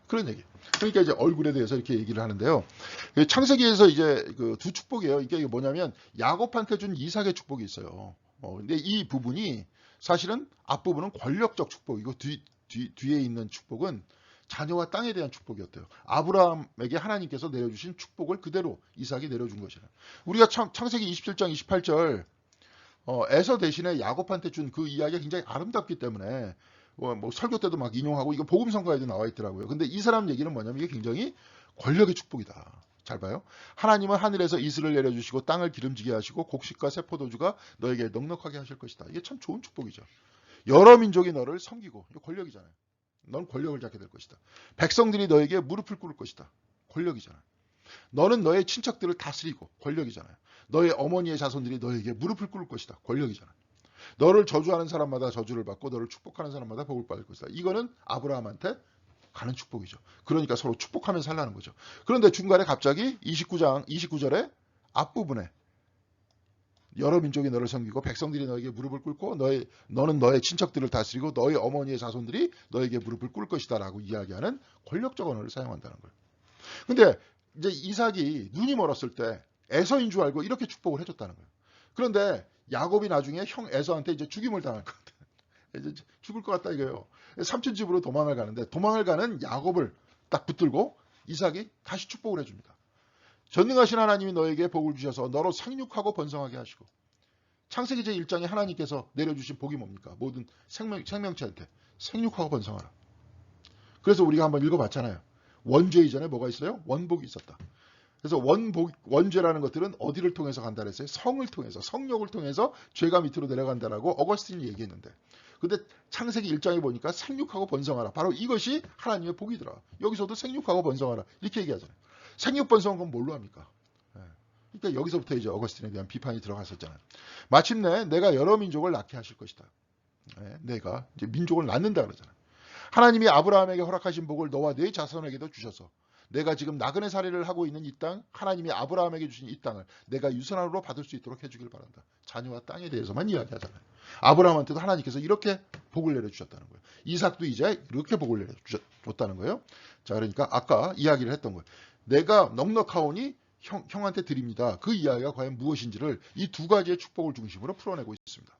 그런 얘기. 그러니까 이제 얼굴에 대해서 이렇게 얘기를 하는데요. 창세기에서 이제 그 두 축복이에요. 이게 뭐냐면 야곱한테 준 이삭의 축복이 있어요. 근데 이 부분이 사실은 앞부분은 권력적 축복이고 뒤에 있는 축복은 자녀와 땅에 대한 축복이었대요. 아브라함에게 하나님께서 내려주신 축복을 그대로 이삭이 내려준 것이라. 우리가 창세기 27장 28절 에서 대신에 야곱한테 준 그 이야기가 굉장히 아름답기 때문에 뭐 설교 때도 막 인용하고 이거 복음성가에도 나와 있더라고요. 근데 이 사람 얘기는 뭐냐면 이게 굉장히 권력의 축복이다. 잘 봐요. 하나님은 하늘에서 이슬을 내려주시고 땅을 기름지게 하시고 곡식과 새포도주가 너에게 넉넉하게 하실 것이다. 이게 참 좋은 축복이죠. 여러 민족이 너를 섬기고 이거 권력이잖아요. 넌 권력을 잡게 될 것이다. 백성들이 너에게 무릎을 꿇을 것이다. 권력이잖아요. 너는 너의 친척들을 다스리고 권력이잖아요. 너의 어머니의 자손들이 너에게 무릎을 꿇을 것이다. 권력이잖아요. 너를 저주하는 사람마다 저주를 받고 너를 축복하는 사람마다 복을 받을 것이다. 이거는 아브라함한테 가는 축복이죠. 그러니까 서로 축복하며 살라는 거죠. 그런데 중간에 갑자기 29절에 앞부분에 여러 민족이 너를 섬기고 백성들이 너에게 무릎을 꿇고 너는 너의 친척들을 다스리고 너의 어머니의 자손들이 너에게 무릎을 꿇을 것이다 라고 이야기하는 권력적 언어를 사용한다는 거예요. 근데 이제 이삭이 눈이 멀었을 때 에서인 줄 알고 이렇게 축복을 해줬다는 거예요. 그런데 야곱이 나중에 형 에서한테 이제 죽임을 당할 것 같아. 이제 죽을 것 같다 이거예요. 삼촌 집으로 도망을 가는데 도망을 가는 야곱을 딱 붙들고 이삭이 다시 축복을 해줍니다. 전능하신 하나님이 너에게 복을 주셔서 너로 생육하고 번성하게 하시고 창세기 제1장에 하나님께서 내려주신 복이 뭡니까? 모든 생명체한테 생육하고 번성하라. 그래서 우리가 한번 읽어봤잖아요. 원죄 이전에 뭐가 있어요? 원복이 있었다. 그래서 원죄라는 것들은 어디를 통해서 간다 그랬어요? 성을 통해서, 성욕을 통해서 죄가 밑으로 내려간다라고 어거스틴이 얘기했는데 근데 창세기 1장에 보니까 생육하고 번성하라. 바로 이것이 하나님의 복이더라. 여기서도 생육하고 번성하라. 이렇게 얘기하잖아요. 생육 번성은 건 뭘로 합니까? 그러니까 여기서부터 이제 어거스틴에 대한 비판이 들어갔었잖아요. 마침내 내가 여러 민족을 낳게 하실 것이다. 내가 이제 민족을 낳는다 그러잖아요. 하나님이 아브라함에게 허락하신 복을 너와 네 자손에게도 주셔서 내가 지금 나그네 살이를 하고 있는 이 땅, 하나님이 아브라함에게 주신 이 땅을 내가 유산으로 받을 수 있도록 해주길 바란다. 자녀와 땅에 대해서만 이야기하잖아요. 아브라함한테도 하나님께서 이렇게 복을 내려주셨다는 거예요. 이삭도 이제 이렇게 복을 내려줬다는 거예요. 자, 그러니까 아까 이야기를 했던 거예요. 내가 넉넉하오니 형한테 드립니다. 그 이야기가 과연 무엇인지를 이 두 가지의 축복을 중심으로 풀어내고 있습니다.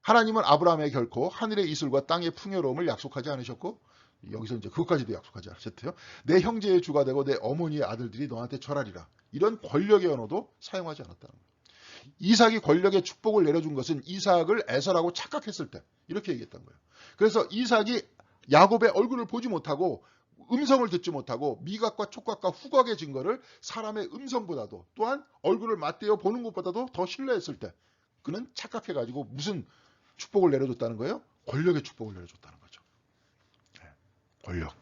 하나님은 아브라함에게 결코 하늘의 이슬과 땅의 풍요로움을 약속하지 않으셨고 여기서 이제 그것까지도 약속하지 않으셨대요. 내 형제의 주가 되고 내 어머니의 아들들이 너한테 절하리라. 이런 권력의 언어도 사용하지 않았다는 거예요. 이삭이 권력의 축복을 내려준 것은 이삭을 에서라고 착각했을 때 이렇게 얘기했던 거예요. 그래서 이삭이 야곱의 얼굴을 보지 못하고 음성을 듣지 못하고 미각과 촉각과 후각의 증거를 사람의 음성보다도 또한 얼굴을 맞대어 보는 것보다도 더 신뢰했을 때 그는 착각해가지고 무슨 축복을 내려줬다는 거예요? 권력의 축복을 내려줬다는 거죠. 권력.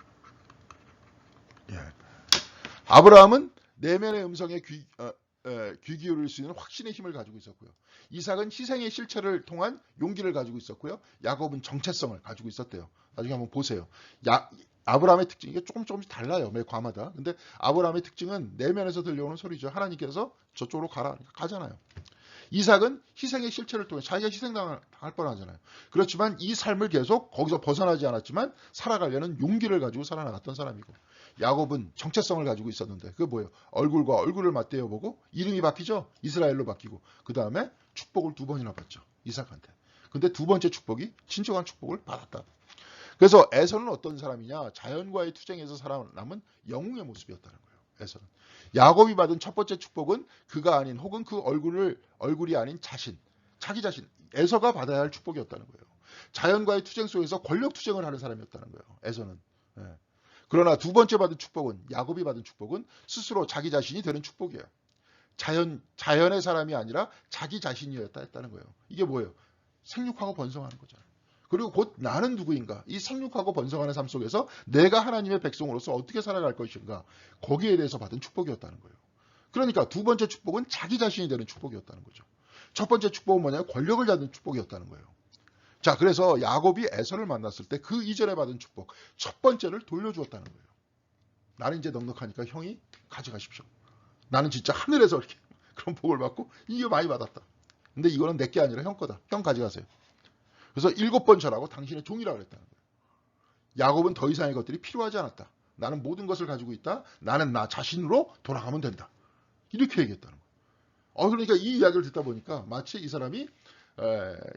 아브라함은 내면의 음성에 귀 기울일 수 있는 확신의 힘을 가지고 있었고요. 이삭은 희생의 실체를 통한 용기를 가지고 있었고요. 야곱은 정체성을 가지고 있었대요. 나중에 한번 보세요. 아브라함의 특징, 이게 조금씩 달라요. 매 과마다. 근데 아브라함의 특징은 내면에서 들려오는 소리죠. 하나님께서 저쪽으로 가라. 가잖아요. 이삭은 희생의 실체를 통해 자기가 희생당할 뻔하잖아요. 그렇지만 이 삶을 계속 거기서 벗어나지 않았지만 살아가려는 용기를 가지고 살아나갔던 사람이고 야곱은 정체성을 가지고 있었는데 그게 뭐예요? 얼굴과 얼굴을 맞대어 보고 이름이 바뀌죠. 이스라엘로 바뀌고 그 다음에 축복을 2번이나 받죠. 이삭한테. 근데 두 번째 축복이 진정한 축복을 받았다. 그래서 에서는 어떤 사람이냐? 자연과의 투쟁에서 살아남은 영웅의 모습이었다는 거예요. 에서는. 야곱이 받은 첫 번째 축복은 그가 아닌 혹은 그 얼굴이 아닌 자기 자신, 에서가 받아야 할 축복이었다는 거예요. 자연과의 투쟁 속에서 권력 투쟁을 하는 사람이었다는 거예요. 에서는. 그러나 두 번째 받은 축복은, 야곱이 받은 축복은 스스로 자기 자신이 되는 축복이에요. 자연의 사람이 아니라 자기 자신이었다 했다는 거예요. 이게 뭐예요? 생육하고 번성하는 거잖아요. 그리고 곧 나는 누구인가? 이 생육하고 번성하는 삶 속에서 내가 하나님의 백성으로서 어떻게 살아갈 것인가? 거기에 대해서 받은 축복이었다는 거예요. 그러니까 두 번째 축복은 자기 자신이 되는 축복이었다는 거죠. 첫 번째 축복은 뭐냐면 권력을 받는 축복이었다는 거예요. 자, 그래서 야곱이 에서를 만났을 때 그 이전에 받은 축복, 첫 번째를 돌려주었다는 거예요. 나는 이제 넉넉하니까 형이 가져가십시오. 나는 진짜 하늘에서 이렇게 그런 복을 받고 이게 많이 받았다. 근데 이거는 내 게 아니라 형 거다. 형 가져가세요. 그래서 7번 절하고 당신의 종이라고 그랬다는 거예요. 야곱은 더 이상의 것들이 필요하지 않았다. 나는 모든 것을 가지고 있다. 나는 나 자신으로 돌아가면 된다. 이렇게 얘기했다는 거예요. 그러니까 이 이야기를 듣다 보니까 마치 이 사람이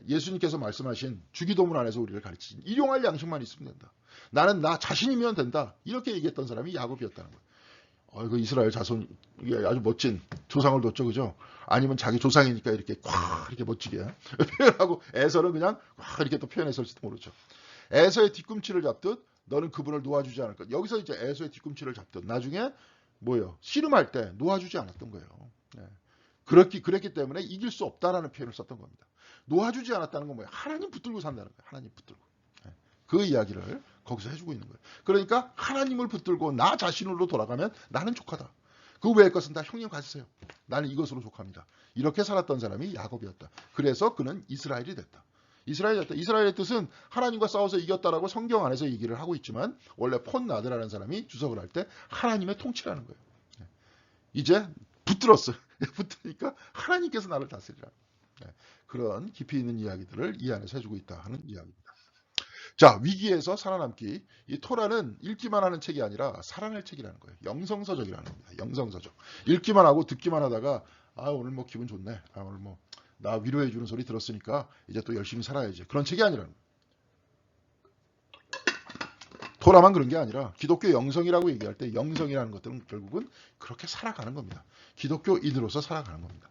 예수님께서 말씀하신 주기도문 안에서 우리를 가르치신 일용할 양식만 있으면 된다. 나는 나 자신이면 된다. 이렇게 얘기했던 사람이 야곱이었다는 거예요. 그 이스라엘 자손, 이게 아주 멋진 조상을 뒀죠, 그죠? 아니면 자기 조상이니까 이렇게 꽉 이렇게 멋지게 표현하고, 에서는 그냥 꽉 이렇게 또 표현했을지도 모르죠. 에서의 뒤꿈치를 잡듯 너는 그분을 놓아주지 않을 것. 여기서 이제 에서의 뒤꿈치를 잡듯 나중에 뭐예요? 씨름할 때 놓아주지 않았던 거예요. 그랬기 때문에 이길 수 없다라는 표현을 썼던 겁니다. 놓아주지 않았다는 건 뭐예요? 하나님 붙들고 산다는 거예요. 하나님 붙들고. 그 이야기를 거기서 해주고 있는 거예요. 그러니까 하나님을 붙들고 나 자신으로 돌아가면 나는 족하다. 그 외의 것은 다 형님 가지세요. 나는 이것으로 족합니다. 이렇게 살았던 사람이 야곱이었다. 그래서 그는 이스라엘이 됐다. 이스라엘의 뜻은 하나님과 싸워서 이겼다라고 성경 안에서 얘기를 하고 있지만 원래 폰나드라는 사람이 주석을 할 때 하나님의 통치라는 거예요. 이제 붙들었어. 붙으니까 하나님께서 나를 다스리라. 그런 깊이 있는 이야기들을 이 안에서 해주고 있다 하는 이야기입니다. 자, 위기에서 살아남기. 이 토라는 읽기만 하는 책이 아니라 살아낼 책이라는 거예요. 영성서적이라는 겁니다. 영성서적. 읽기만 하고 듣기만 하다가 오늘 뭐 기분 좋네. 오늘 뭐 나 위로해 주는 소리 들었으니까 이제 또 열심히 살아야지. 그런 책이 아니라는 거예요. 토라만 그런 게 아니라 기독교 영성이라고 얘기할 때 영성이라는 것들은 결국은 그렇게 살아가는 겁니다. 기독교인으로서 살아가는 겁니다.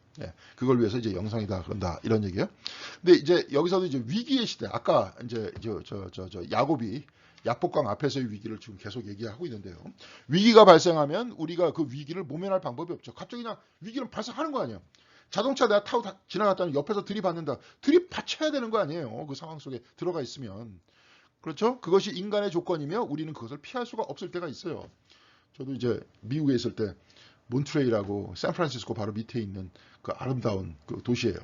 그걸 위해서 이제 영성이다 그런다 이런 얘기예요. 근데 이제 여기서도 이제 위기의 시대, 아까 이제 야곱이 야복강 앞에서의 위기를 지금 계속 얘기하고 있는데요. 위기가 발생하면 우리가 그 위기를 모면할 방법이 없죠. 갑자기 그냥 위기는 발생하는 거 아니에요. 자동차 내가 타고 지나갔다는 옆에서 들이받는다. 들이받쳐야 되는 거 아니에요. 그 상황 속에 들어가 있으면. 그렇죠? 그것이 인간의 조건이며 우리는 그것을 피할 수가 없을 때가 있어요. 저도 이제 미국에 있을 때 몬트레이라고 샌프란시스코 바로 밑에 있는 그 아름다운 그 도시예요.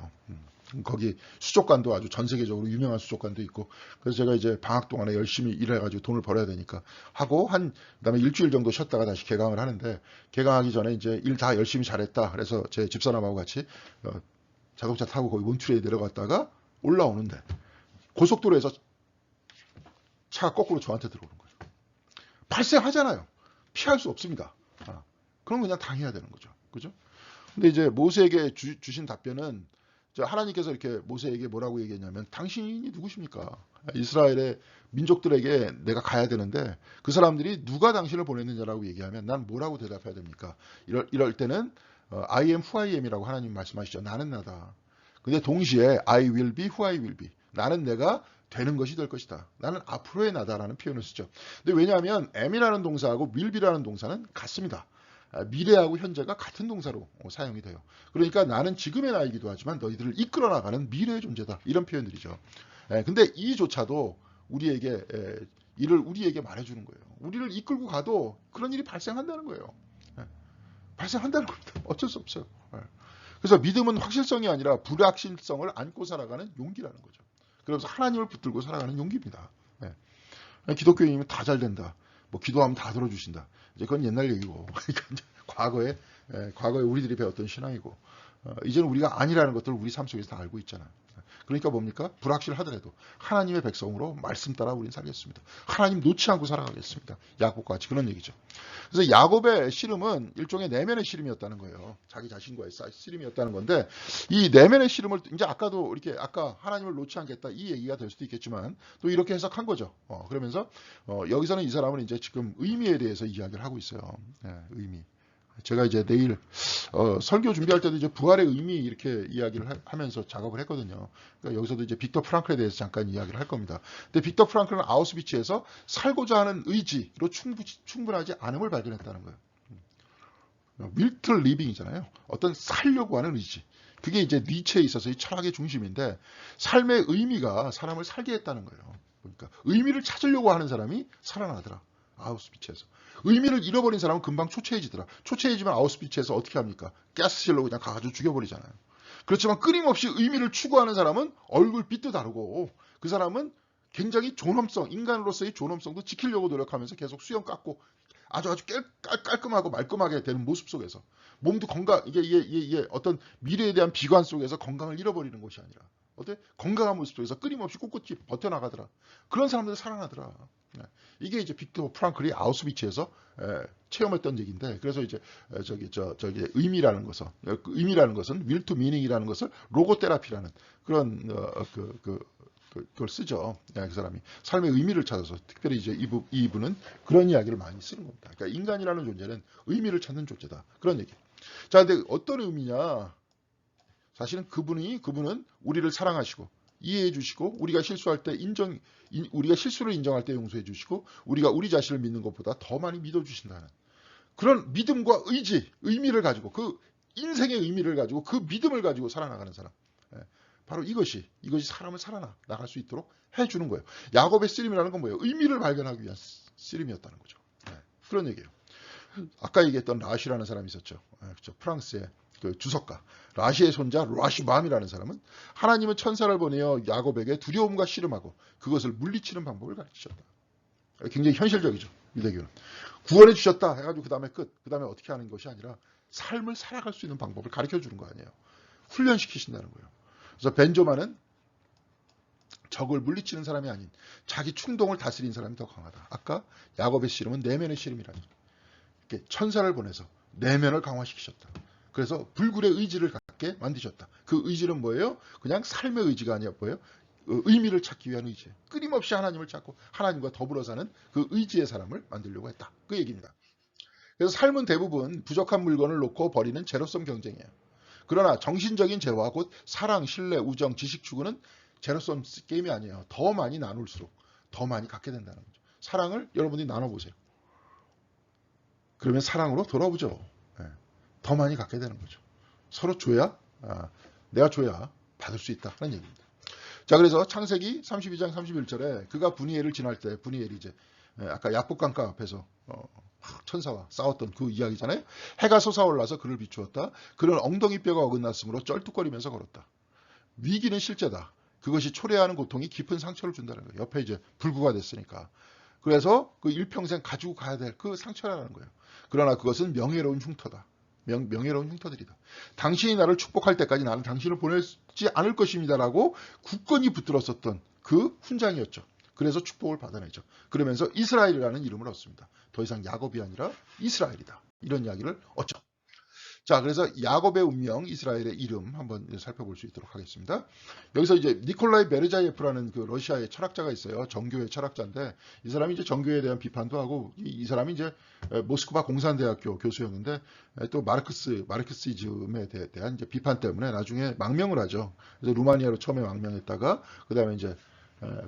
거기 수족관도 아주 전 세계적으로 유명한 수족관도 있고, 그래서 제가 이제 방학 동안에 열심히 일해가지고 돈을 벌어야 되니까 하고 그다음에 일주일 정도 쉬었다가 다시 개강을 하는데, 개강하기 전에 이제 일 다 열심히 잘했다. 그래서 제 집사람하고 같이 자동차 타고 거기 몬트레이 내려갔다가 올라오는데 고속도로에서 차가 거꾸로 저한테 들어오는 거죠. 발생하잖아요. 피할 수 없습니다. 그럼 그냥 당해야 되는 거죠. 그죠? 근데 이제 모세에게 주신 답변은, 하나님께서 이렇게 모세에게 뭐라고 얘기했냐면, 당신이 누구십니까? 이스라엘의 민족들에게 내가 가야 되는데 그 사람들이 누가 당신을 보냈느냐라고 얘기하면 난 뭐라고 대답해야 됩니까? 이럴 때는 I am who I am이라고 하나님 말씀하시죠. 나는 나다. 근데 동시에 I will be who I will be. 나는 내가 되는 것이 될 것이다. 나는 앞으로의 나다라는 표현을 쓰죠. 근데 왜냐하면 am이라는 동사하고 will be라는 동사는 같습니다. 미래하고 현재가 같은 동사로 사용이 돼요. 그러니까 나는 지금의 나이기도 하지만 너희들을 이끌어 나가는 미래의 존재다. 이런 표현들이죠. 근데 이조차도 이를 우리에게 말해주는 거예요. 우리를 이끌고 가도 그런 일이 발생한다는 거예요. 발생한다는 겁니다. 어쩔 수 없어요. 그래서 믿음은 확실성이 아니라 불확실성을 안고 살아가는 용기라는 거죠. 그래서 하나님을 붙들고 살아가는 용기입니다. 기독교인이면 다 잘 된다. 뭐 기도하면 다 들어주신다. 이제 그건 옛날 얘기고, 그러니까 과거에 우리들이 배웠던 신앙이고, 이제는 우리가 아니라는 것들을 우리 삶 속에서 다 알고 있잖아요. 그러니까 뭡니까? 불확실하더라도 하나님의 백성으로 말씀 따라 우리는 살겠습니다. 하나님 놓지 않고 살아가겠습니다. 야곱과 같이 그런 얘기죠. 그래서 야곱의 씨름은 일종의 내면의 씨름이었다는 거예요. 자기 자신과의 씨름이었다는 건데, 이 내면의 씨름을 이제 아까도 이렇게 아까 하나님을 놓지 않겠다 이 얘기가 될 수도 있겠지만 또 이렇게 해석한 거죠. 그러면서 여기서는 이 사람은 이제 지금 의미에 대해서 이야기를 하고 있어요. 의미. 제가 이제 내일 설교 준비할 때도 이제 부활의 의미 이렇게 이야기를 하면서 작업을 했거든요. 그러니까 여기서도 이제 빅터 프랑클에 대해서 잠깐 이야기를 할 겁니다. 근데 빅터 프랑클은 아우슈비츠에서 살고자 하는 의지로 충분하지 않음을 발견했다는 거예요. 밀트 리빙이잖아요. 어떤 살려고 하는 의지. 그게 이제 니체에 있어서의 철학의 중심인데 삶의 의미가 사람을 살게 했다는 거예요. 그러니까 의미를 찾으려고 하는 사람이 살아나더라. 아우슈비츠에서. 의미를 잃어버린 사람은 금방 초췌해지더라. 초췌해지면 아우슈비츠에서 어떻게 합니까? 가스실로 그냥 가가지고 죽여버리잖아요. 그렇지만 끊임없이 의미를 추구하는 사람은 얼굴빛도 다르고 그 사람은 굉장히 존엄성, 인간으로서의 존엄성도 지키려고 노력하면서 계속 수염 깎고 아주 깔끔하고 말끔하게 되는 모습 속에서 몸도 건강, 이게 어떤 미래에 대한 비관 속에서 건강을 잃어버리는 것이 아니라 어때? 건강한 모습 속에서 끊임없이 꿋꿋이 버텨나가더라. 그런 사람들이 살아나더라. 이게 이제 빅터 프랑클이 아우슈비츠에서 체험했던 얘기인데, 그래서 이제 저기 의미라는 것은 will to meaning이라는 것을 로고테라피라는 그런 그걸 쓰죠. 그 사람이 삶의 의미를 찾아서 특별히 이제 이분은 그런 이야기를 많이 쓰는 겁니다. 그러니까 인간이라는 존재는 의미를 찾는 존재다. 그런 얘기. 자, 근데 어떤 의미냐? 사실은 그분은 우리를 사랑하시고 이해해 주시고 우리가 실수할 때 우리가 실수를 인정할 때 용서해 주시고 우리가 우리 자신을 믿는 것보다 더 많이 믿어 주신다는 그런 믿음과 의미를 가지고 그 인생의 의미를 가지고 그 믿음을 가지고 살아나가는 사람. 바로 이것이 사람을 살아나갈 수 있도록 해주는 거예요. 야곱의 쓰림이라는 건 뭐예요? 의미를 발견하기 위한 쓰림이었다는 거죠. 그런 얘기예요. 아까 얘기했던 라시라는 사람이 있었죠. 그렇죠. 프랑스의 그 주석가 라시의 손자 라시밤이라는 사람은 하나님은 천사를 보내어 야곱에게 두려움과 씨름하고 그것을 물리치는 방법을 가르치셨다. 굉장히 현실적이죠. 유대교는. 구원해 주셨다 해가지고 그 다음에 그 다음에 어떻게 하는 것이 아니라 삶을 살아갈 수 있는 방법을 가르쳐 주는 거 아니에요. 훈련시키신다는 거예요. 그래서 벤조만은 적을 물리치는 사람이 아닌 자기 충동을 다스린 사람이 더 강하다. 아까 야곱의 씨름은 내면의 씨름이라니. 천사를 보내서 내면을 강화시키셨다. 그래서 불굴의 의지를 갖게 만드셨다. 그 의지는 뭐예요? 그냥 삶의 의지가 아니라 뭐예요? 의미를 찾기 위한 의지예요. 끊임없이 하나님을 찾고 하나님과 더불어 사는 그 의지의 사람을 만들려고 했다. 그 얘기입니다. 그래서 삶은 대부분 부족한 물건을 놓고 벌이는 제로섬 경쟁이에요. 그러나 정신적인 재화, 곧 사랑, 신뢰, 우정, 지식 추구는 제로섬 게임이 아니에요. 더 많이 나눌수록 더 많이 갖게 된다는 거죠. 사랑을 여러분들이 나눠보세요. 그러면 사랑으로 돌아오죠. 더 많이 갖게 되는 거죠. 서로 줘야, 내가 줘야 받을 수 있다 하는 얘기입니다. 자, 그래서 창세기 32장 31절에 그가 분이엘을 지날 때, 분이엘이 이제 아까 약복강가 앞에서 천사와 싸웠던 그 이야기잖아요. 해가 솟아올라서 그를 비추었다. 그는 엉덩이 뼈가 어긋났으므로 쩔뚝거리면서 걸었다. 위기는 실제다. 그것이 초래하는 고통이 깊은 상처를 준다는 거예요. 옆에 이제 불구가 됐으니까. 그래서 그 일평생 가지고 가야 될 그 상처라는 거예요. 그러나 그것은 명예로운 흉터다. 명예로운 흉터들이다. 당신이 나를 축복할 때까지 나는 당신을 보내지 않을 것입니다라고 굳건히 붙들었었던 그 훈장이었죠. 그래서 축복을 받아내죠. 그러면서 이스라엘이라는 이름을 얻습니다. 더 이상 야곱이 아니라 이스라엘이다. 이런 이야기를 얻죠. 자, 그래서 야곱의 운명, 이스라엘의 이름 한번 살펴볼 수 있도록 하겠습니다. 여기서 이제 니콜라이 베르자예프라는 그 러시아의 철학자가 있어요. 정교의 철학자인데 이 사람이 이제 정교에 대한 비판도 하고 이 사람이 이제 모스크바 공산대학교 교수였는데 또 마르크시즘에 대한 이제 비판 때문에 나중에 망명을 하죠. 그래서 루마니아로 처음에 망명했다가 그다음에 이제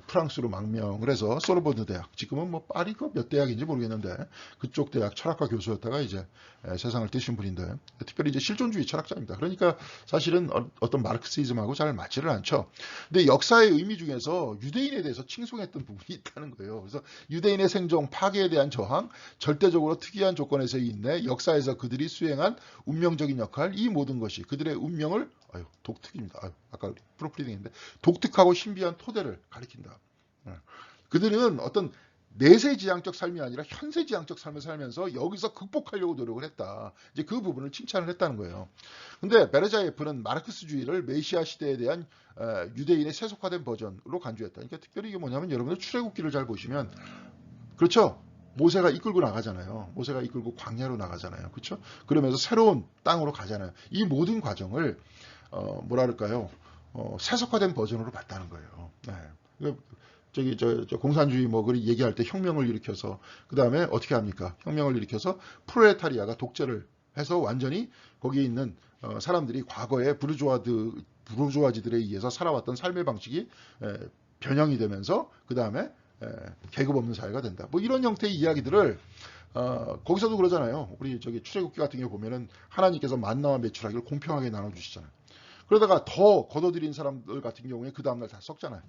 프랑스로 망명을 해서 소르보느 대학, 지금은 뭐 파리 몇 대학인지 모르겠는데 그쪽 대학 철학과 교수였다가 이제 세상을 뜨신 분인데 특별히 이제 실존주의 철학자입니다. 그러니까 사실은 어떤 마르크시즘하고 잘 맞지를 않죠. 근데 역사의 의미 중에서 유대인에 대해서 칭송했던 부분이 있다는 거예요. 그래서 유대인의 생존, 파괴에 대한 저항, 절대적으로 특이한 조건에서의 인내, 역사에서 그들이 수행한 운명적인 역할, 이 모든 것이 그들의 운명을 독특입니다. 아까 프로필링인데 독특하고 신비한 토대를 가리킨다. 그들은 어떤 내세지향적 삶이 아니라 현세지향적 삶을 살면서 여기서 극복하려고 노력을 했다. 이제 그 부분을 칭찬을 했다는 거예요. 근데 베르자예프는 마르크스주의를 메시아 시대에 대한 유대인의 세속화된 버전으로 간주했다. 그러니까 특별히 이게 뭐냐면 여러분들 출애굽기를 잘 보시면 그렇죠. 모세가 이끌고 나가잖아요. 모세가 이끌고 광야로 나가잖아요. 그렇죠? 그러면서 새로운 땅으로 가잖아요. 이 모든 과정을 뭐랄까요? 세속화된 버전으로 봤다는 거예요. 네. 저 공산주의 뭐 그리 얘기할 때 혁명을 일으켜서 그 다음에 어떻게 합니까? 혁명을 일으켜서 프롤레타리아가 독재를 해서 완전히 거기에 있는 사람들이 과거에 부르주아지들에 의해서 살아왔던 삶의 방식이 변형이 되면서 그 다음에 계급 없는 사회가 된다. 뭐 이런 형태의 이야기들을 거기서도 그러잖아요. 우리 저기 출애굽기 같은 경우 보면은 하나님께서 만나와 메추라기를 공평하게 나눠주시잖아요. 그러다가 더 거둬들인 사람들 같은 경우에 그 다음날 다 썩잖아요.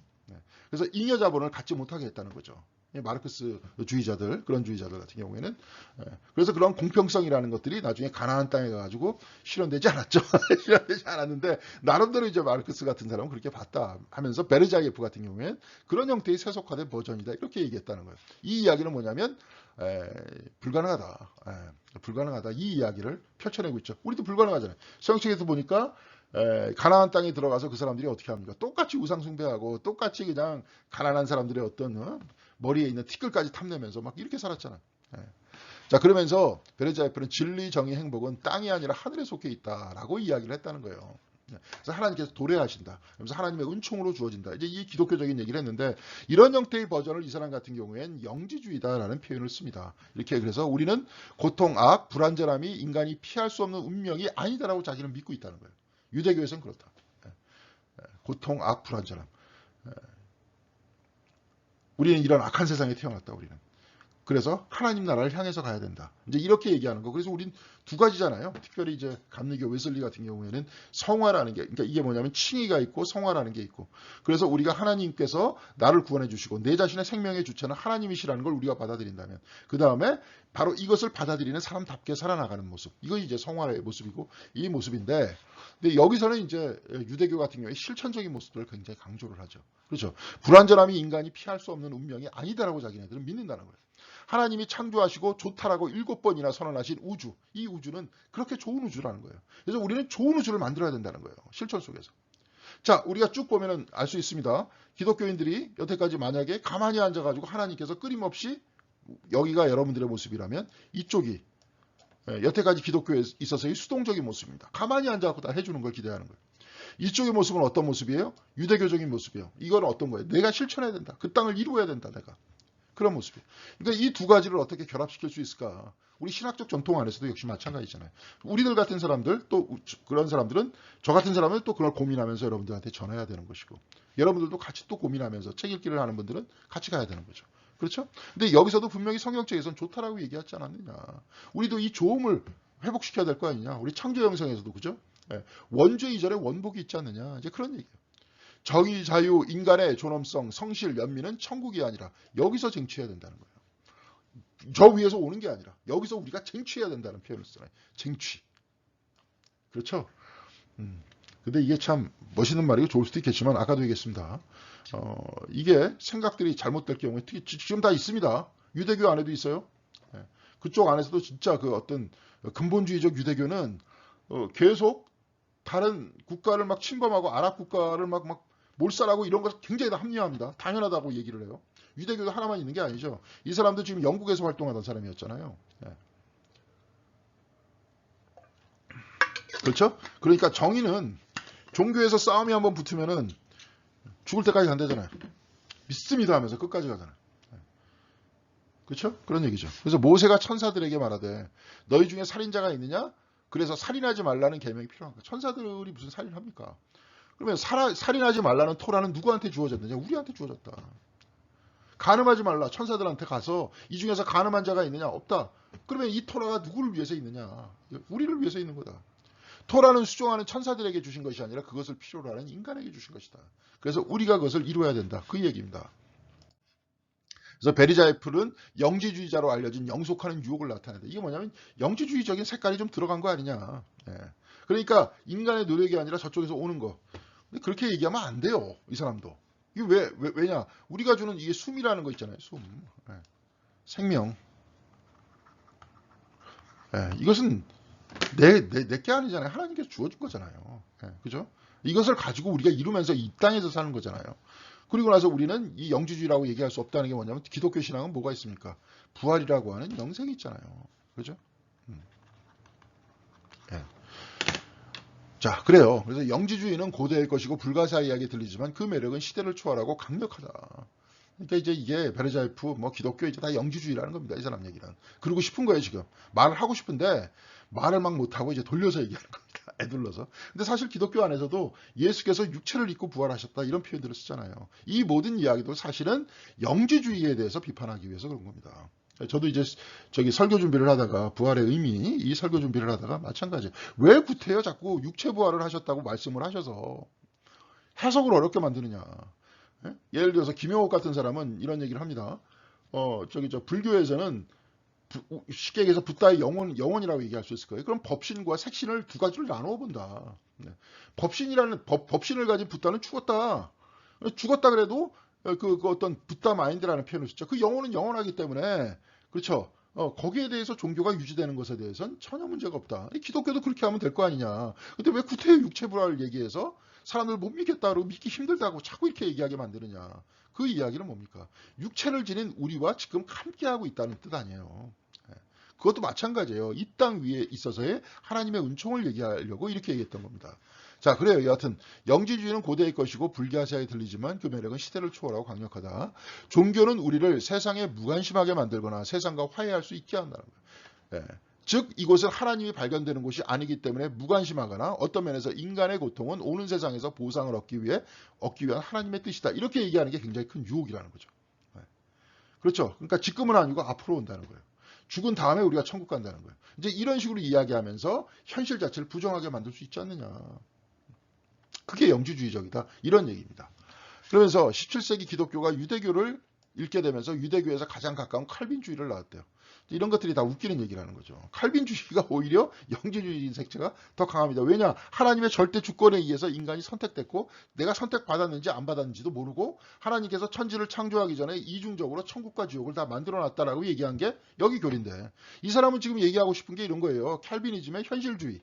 그래서 잉여 자본을 갖지 못하게 했다는 거죠. 마르크스 주의자들, 그런 주의자들 같은 경우에는. 그래서 그런 공평성이라는 것들이 나중에 가나안 땅에 가가지고 실현되지 않았죠. 실현되지 않았는데, 나름대로 이제 마르크스 같은 사람은 그렇게 봤다 하면서 베르자예프 같은 경우에는 그런 형태의 세속화된 버전이다. 이렇게 얘기했다는 거예요. 이 이야기는 뭐냐면, 불가능하다. 불가능하다. 이 이야기를 펼쳐내고 있죠. 우리도 불가능하잖아요. 성경에서 보니까 가나안 땅에 들어가서 그 사람들이 어떻게 합니까? 똑같이 우상 숭배하고 똑같이 그냥 가난한 사람들의 어떤 머리에 있는 티끌까지 탐내면서 막 이렇게 살았잖아요. 자, 그러면서 베르자예프는 진리, 정의, 행복은 땅이 아니라 하늘에 속해 있다라고 이야기를 했다는 거예요. 그래서 하나님께서 도래하신다. 그래서 하나님의 은총으로 주어진다. 이제 이 기독교적인 얘기를 했는데, 이런 형태의 버전을 이 사람 같은 경우엔 영지주의다라는 표현을 씁니다. 이렇게 그래서 우리는 고통, 악, 불안전함이 인간이 피할 수 없는 운명이 아니다라고 자기는 믿고 있다는 거예요. 유대교에서는 그렇다. 고통, 악, 불안전함. 우리는 이런 악한 세상에 태어났다. 우리는. 그래서 하나님 나라를 향해서 가야 된다. 이제 이렇게 얘기하는 거. 그래서 우린 두 가지잖아요. 특별히 이제 감리교 웨슬리 같은 경우에는 성화라는 게, 그러니까 이게 뭐냐면 칭의가 있고 성화라는 게 있고. 그래서 우리가 하나님께서 나를 구원해 주시고 내 자신의 생명의 주체는 하나님이시라는 걸 우리가 받아들인다면, 그 다음에 바로 이것을 받아들이는 사람답게 살아나가는 모습. 이거 이제 성화의 모습이고 이 모습인데, 근데 여기서는 이제 유대교 같은 경우에 실천적인 모습들을 굉장히 강조를 하죠. 그렇죠. 불완전함이 인간이 피할 수 없는 운명이 아니다라고 자기네들은 믿는다는 거예요. 하나님이 창조하시고 좋다라고 7번이나 선언하신 우주, 이 우주는 그렇게 좋은 우주라는 거예요. 그래서 우리는 좋은 우주를 만들어야 된다는 거예요. 실천 속에서. 자, 우리가 쭉 보면은 알 수 있습니다. 기독교인들이 여태까지 만약에 가만히 앉아가지고 하나님께서 끊임없이, 여기가 여러분들의 모습이라면 이쪽이 여태까지 기독교에 있어서의 수동적인 모습입니다. 가만히 앉아갖고 다 해주는 걸 기대하는 거예요. 이쪽의 모습은 어떤 모습이에요? 유대교적인 모습이에요. 이건 어떤 거예요? 내가 실천해야 된다. 그 땅을 이루어야 된다, 내가. 그런 모습이에요. 그러니까 이 두 가지를 어떻게 결합시킬 수 있을까? 우리 신학적 전통 안에서도 역시 마찬가지잖아요. 우리들 같은 사람들, 또 그런 사람들은, 저 같은 사람은 또 그걸 고민하면서 여러분들한테 전해야 되는 것이고, 여러분들도 같이 또 고민하면서 책 읽기를 하는 분들은 같이 가야 되는 거죠. 그렇죠? 근데 여기서도 분명히 성경책에서는 좋다라고 얘기하지 않았느냐. 우리도 이 좋음을 회복시켜야 될 거 아니냐. 우리 창조 형성에서도, 그죠? 원죄 이전에 원복이 있지 않느냐. 이제 그런 얘기예요. 정의, 자유, 인간의 존엄성, 성실, 연민은 천국이 아니라 여기서 쟁취해야 된다는 거예요. 저 위에서 오는 게 아니라 여기서 우리가 쟁취해야 된다는 표현을 쓰나요? 쟁취. 그렇죠? 근데 이게 참 멋있는 말이고 좋을 수도 있겠지만, 아까도 얘기했습니다. 이게 생각들이 잘못될 경우에, 특히 지금 다 있습니다. 유대교 안에도 있어요. 그쪽 안에서도 진짜 그 어떤 근본주의적 유대교는 계속 다른 국가를 막 침범하고 아랍 국가를 막 몰살하고 이런 것을 굉장히 다 합리화합니다. 당연하다고 얘기를 해요. 유대교도 하나만 있는 게 아니죠. 이 사람도 지금 영국에서 활동하던 사람이었잖아요. 그렇죠? 그러니까 정의는 종교에서 싸움이 한번 붙으면은 죽을 때까지 간다잖아요. 믿습니다 하면서 끝까지 가잖아요. 그렇죠? 그런 얘기죠. 그래서 모세가 천사들에게 말하되 너희 중에 살인자가 있느냐? 그래서 살인하지 말라는 계명이 필요한 거예요. 천사들이 무슨 살인을 합니까? 그러면 살인하지 말라는 토라는 누구한테 주어졌느냐? 우리한테 주어졌다. 간음하지 말라. 천사들한테 가서 이 중에서 간음한 자가 있느냐? 없다. 그러면 이 토라가 누구를 위해서 있느냐? 우리를 위해서 있는 거다. 토라는 수종하는 천사들에게 주신 것이 아니라 그것을 필요로 하는 인간에게 주신 것이다. 그래서 우리가 그것을 이루어야 된다. 그 얘기입니다. 그래서 베르자예프는 영지주의자로 알려진 영속하는 유혹을 나타낸다. 이게 뭐냐면 영지주의적인 색깔이 좀 들어간 거 아니냐. 그러니까 인간의 노력이 아니라 저쪽에서 오는 거. 근데 그렇게 얘기하면 안 돼요. 이 사람도. 이게 왜냐? 우리가 주는 이게 숨이라는 거 있잖아요. 숨. 생명. 이것은 내게 아니잖아요. 하나님께서 주어준 거잖아요. 그죠? 이것을 가지고 우리가 이루면서 이 땅에서 사는 거잖아요. 그리고 나서 우리는 이 영지주의라고 얘기할 수 없다는 게 뭐냐면, 기독교 신앙은 뭐가 있습니까? 부활이라고 하는 영생이 있잖아요. 그죠? 자, 그래요. 그래서 영지주의는 고대의 것이고 불가사의하게 들리지만 그 매력은 시대를 초월하고 강력하다. 그러니까 이제 이게 베르자예프 뭐 기독교 이제 다 영지주의라는 겁니다. 이 사람 얘기는. 그러고 싶은 거예요, 지금. 말을 하고 싶은데 말을 막 못하고 이제 돌려서 얘기하는 겁니다. 애둘러서. 근데 사실 기독교 안에서도 예수께서 육체를 입고 부활하셨다 이런 표현들을 쓰잖아요. 이 모든 이야기도 사실은 영지주의에 대해서 비판하기 위해서 그런 겁니다. 저도 이제 저기 설교 준비를 하다가 부활의 의미 이 설교 준비를 하다가 마찬가지. 왜 구태여 자꾸 육체 부활을 하셨다고 말씀을 하셔서 해석을 어렵게 만드느냐. 예? 예를 들어서 김영옥 같은 사람은 이런 얘기를 합니다. 저기 저 불교에서는 쉽게 얘기해서 붓다의 영혼이라고 얘기할 수 있을 거예요. 그럼 법신과 색신을 두 가지를 나누어 본다. 네. 법신을 가진 붓다는 죽었다. 죽었다 그래도 그 어떤 붓다 마인드라는 표현을 쓰죠. 그 영혼은 영원하기 때문에 그렇죠. 거기에 대해서 종교가 유지되는 것에 대해서는 전혀 문제가 없다. 기독교도 그렇게 하면 될 거 아니냐. 근데 왜 구태의 육체불화를 얘기해서 사람들 못 믿겠다 그러고 믿기 힘들다고 자꾸 이렇게 얘기하게 만드느냐. 그 이야기는 뭡니까? 육체를 지닌 우리와 지금 함께하고 있다는 뜻 아니에요. 그것도 마찬가지예요. 이 땅 위에 있어서의 하나님의 은총을 얘기하려고 이렇게 얘기했던 겁니다. 자, 그래요. 여하튼 영지주의는 고대의 것이고 불가사에 들리지만 그 매력은 시대를 초월하고 강력하다. 종교는 우리를 세상에 무관심하게 만들거나 세상과 화해할 수 있게 한다는 거예요. 예. 즉 이곳은 하나님이 발견되는 곳이 아니기 때문에 무관심하거나 어떤 면에서 인간의 고통은 오는 세상에서 보상을 얻기 위한 하나님의 뜻이다. 이렇게 얘기하는 게 굉장히 큰 유혹이라는 거죠. 예. 그렇죠. 그러니까 지금은 아니고 앞으로 온다는 거예요. 죽은 다음에 우리가 천국 간다는 거예요. 이제 이런 식으로 이야기하면서 현실 자체를 부정하게 만들 수 있지 않느냐. 그게 영지주의적이다. 이런 얘기입니다. 그러면서 17세기 기독교가 유대교를 읽게 되면서 유대교에서 가장 가까운 칼빈주의를 나왔대요. 이런 것들이 다 웃기는 얘기라는 거죠. 칼빈주의가 오히려 영지주의 색채가 더 강합니다. 왜냐? 하나님의 절대 주권에 의해서 인간이 선택됐고 내가 선택받았는지 안 받았는지도 모르고 하나님께서 천지를 창조하기 전에 이중적으로 천국과 지옥을 다 만들어놨다라고 얘기한 게 여기 교리인데 이 사람은 지금 얘기하고 싶은 게 이런 거예요. 칼빈이즘의 현실주의.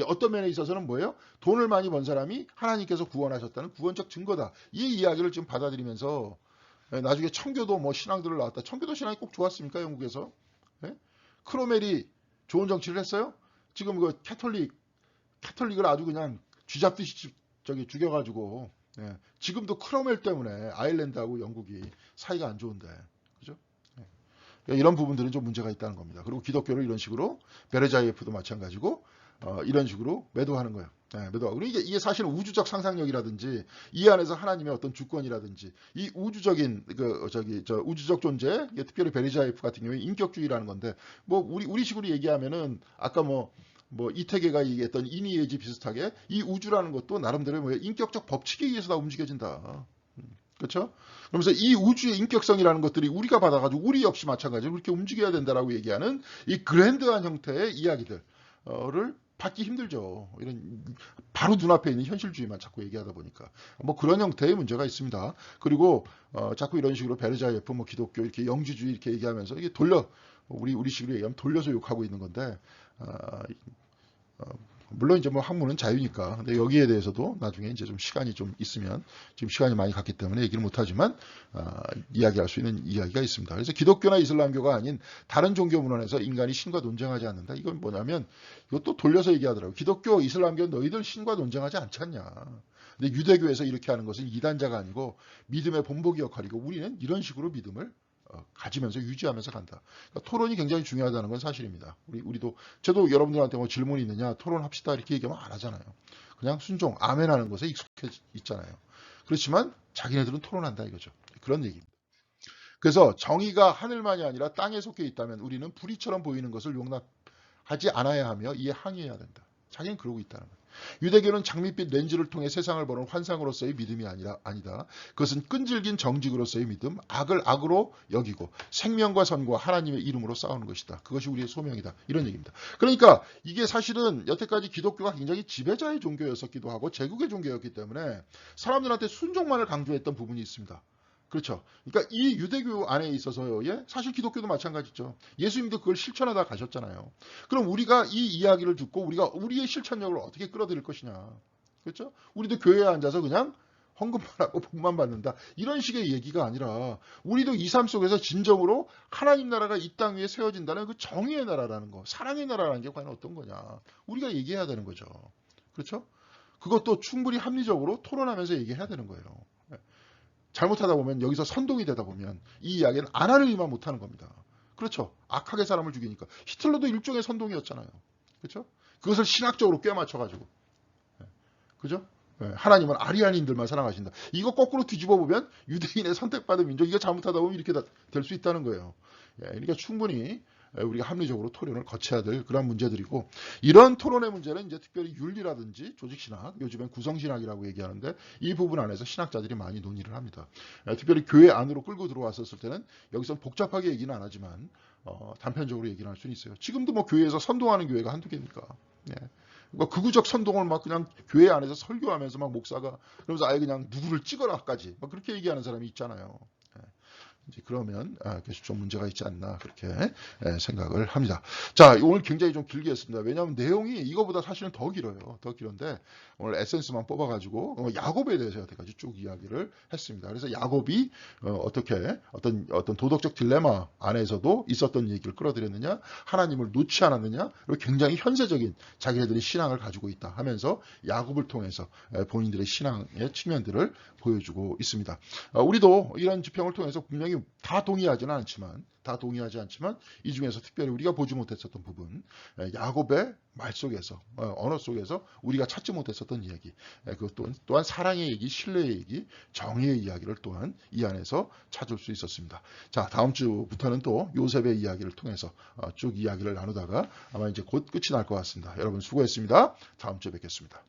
어떤 면에 있어서는 뭐예요? 돈을 많이 번 사람이 하나님께서 구원하셨다는 구원적 증거다. 이 이야기를 지금 받아들이면서 나중에 청교도 뭐 신앙들을 나왔다. 청교도 신앙이 꼭 좋았습니까? 영국에서? 예? 크로멜이 좋은 정치를 했어요? 지금 그 캐톨릭을 아주 그냥 쥐잡듯이 저기 죽여가지고 지금도 크로멜 때문에 아일랜드하고 영국이 사이가 안 좋은데 그죠? 이런 부분들은 좀 문제가 있다는 겁니다. 그리고 기독교를 이런 식으로 베르자이에프도 마찬가지고 이런 식으로 매도하는 거예요. 매도하고. 그리고 이게 사실은 우주적 상상력이라든지 이 안에서 하나님의 어떤 주권이라든지 이 우주적인 우주적 존재, 특별히 베르자이프 같은 경우에 인격주의라는 건데 뭐 우리식으로 얘기하면은 아까 뭐 이태계가 얘기했던 이니에지 비슷하게 이 우주라는 것도 나름대로 뭐 인격적 법칙에 의해서 다 움직여진다. 그렇죠? 그러면서 이 우주의 인격성이라는 것들이 우리가 받아가지고 우리 역시 마찬가지로 그렇게 움직여야 된다라고 얘기하는 이 그랜드한 형태의 이야기들을 받기 힘들죠. 이런 바로 눈앞에 있는 현실주의만 자꾸 얘기하다 보니까 뭐 그런 형태의 문제가 있습니다. 그리고 자꾸 이런 식으로 베르자예프, 뭐 기독교 이렇게 영지주의 이렇게 얘기하면서 이게 우리식으로 얘기하면 돌려서 욕하고 있는 건데 물론 이제 뭐 학문은 자유니까. 근데 여기에 대해서도 나중에 이제 좀 시간이 좀 있으면 지금 시간이 많이 갔기 때문에 얘기를 못하지만 이야기할 수 있는 이야기가 있습니다. 그래서 기독교나 이슬람교가 아닌 다른 종교 문헌에서 인간이 신과 논쟁하지 않는다. 이건 뭐냐면 이것도 돌려서 얘기하더라고요. 기독교, 이슬람교 너희들 신과 논쟁하지 않잖냐. 근데 유대교에서 이렇게 하는 것은 이단자가 아니고 믿음의 본보기 역할이고 우리는 이런 식으로 믿음을 가지면서 유지하면서 간다. 그러니까 토론이 굉장히 중요하다는 건 사실입니다. 저도 여러분들한테 뭐 질문이 있느냐 토론합시다 이렇게 얘기하면 안 하잖아요. 그냥 순종 아멘하는 것에 익숙해 있잖아요. 그렇지만 자기네들은 토론한다 이거죠. 그런 얘기입니다. 그래서 정의가 하늘만이 아니라 땅에 속해 있다면 우리는 불의처럼 보이는 것을 용납하지 않아야 하며 이에 항의해야 된다. 자기는 그러고 있다는 거예요. 유대교는 장밋빛 렌즈를 통해 세상을 보는 환상으로서의 믿음이 아니다. 그것은 끈질긴 정직으로서의 믿음, 악을 악으로 여기고 생명과 선과 하나님의 이름으로 싸우는 것이다. 그것이 우리의 소명이다. 이런 얘기입니다. 그러니까 이게 사실은 여태까지 기독교가 굉장히 지배자의 종교였었기도 하고 제국의 종교였기 때문에 사람들한테 순종만을 강조했던 부분이 있습니다. 그렇죠. 그러니까 이 유대교 안에 있어서요. 사실 기독교도 마찬가지죠. 예수님도 그걸 실천하다 가셨잖아요. 그럼 우리가 이 이야기를 듣고 우리가 우리의 실천력을 어떻게 끌어들일 것이냐. 그렇죠? 우리도 교회에 앉아서 그냥 헌금만 하고 복만 받는다. 이런 식의 얘기가 아니라 우리도 이 삶 속에서 진정으로 하나님 나라가 이 땅 위에 세워진다는 그 정의의 나라라는 거, 사랑의 나라라는 게 과연 어떤 거냐. 우리가 얘기해야 되는 거죠. 그렇죠? 그것도 충분히 합리적으로 토론하면서 얘기해야 되는 거예요. 잘못하다 보면 여기서 선동이 되다 보면 이 이야기는 안 하느니만 못하는 겁니다. 그렇죠. 악하게 사람을 죽이니까. 히틀러도 일종의 선동이었잖아요. 그렇죠? 그것을 신학적으로 꿰맞춰가지고. 그죠? 하나님은 아리아인들만 사랑하신다. 이거 거꾸로 뒤집어 보면 유대인의 선택받은 민족, 이거 잘못하다 보면 이렇게 될 수 있다는 거예요. 그러니까 충분히 우리가 합리적으로 토론을 거쳐야 될 그런 문제들이고, 이런 토론의 문제는 이제 특별히 윤리라든지 조직신학, 요즘엔 구성신학이라고 얘기하는데, 이 부분 안에서 신학자들이 많이 논의를 합니다. 특별히 교회 안으로 끌고 들어왔었을 때는 여기서 복잡하게 얘기는 안 하지만 단편적으로 얘기를 할 수는 있어요. 지금도 뭐 교회에서 선동하는 교회가 한두 개입니까? 그러니까 극우적 선동을 막 그냥 교회 안에서 설교하면서 막 목사가 그러면서 아예 그냥 누구를 찍어라까지 막 그렇게 얘기하는 사람이 있잖아요. 이제 그러면 좀 문제가 있지 않나 그렇게 생각을 합니다. 자, 오늘 굉장히 좀 길게 했습니다. 왜냐하면 내용이 이거보다 사실은 더 길어요. 더 길은데 오늘 에센스만 뽑아가지고 야곱에 대해서 여태까지 쭉 이야기를 했습니다. 그래서 야곱이 어떻게 어떤 도덕적 딜레마 안에서도 있었던 얘기를 끌어들였느냐, 하나님을 놓지 않았느냐, 그리고 굉장히 현세적인 자기네들이 신앙을 가지고 있다 하면서 야곱을 통해서 본인들의 신앙의 측면들을 보여주고 있습니다. 우리도 이런 지평을 통해서 분명히 다 동의하지 않지만 이 중에서 특별히 우리가 보지 못했었던 부분, 야곱의 말 속에서, 언어 속에서 우리가 찾지 못했었던 이야기, 그것 또한 사랑의 얘기, 신뢰의 얘기, 정의의 이야기를 또한 이 안에서 찾을 수 있었습니다. 자, 다음 주부터는 또 요셉의 이야기를 통해서 쭉 이야기를 나누다가 아마 이제 곧 끝이 날 것 같습니다. 여러분 수고했습니다. 다음 주에 뵙겠습니다.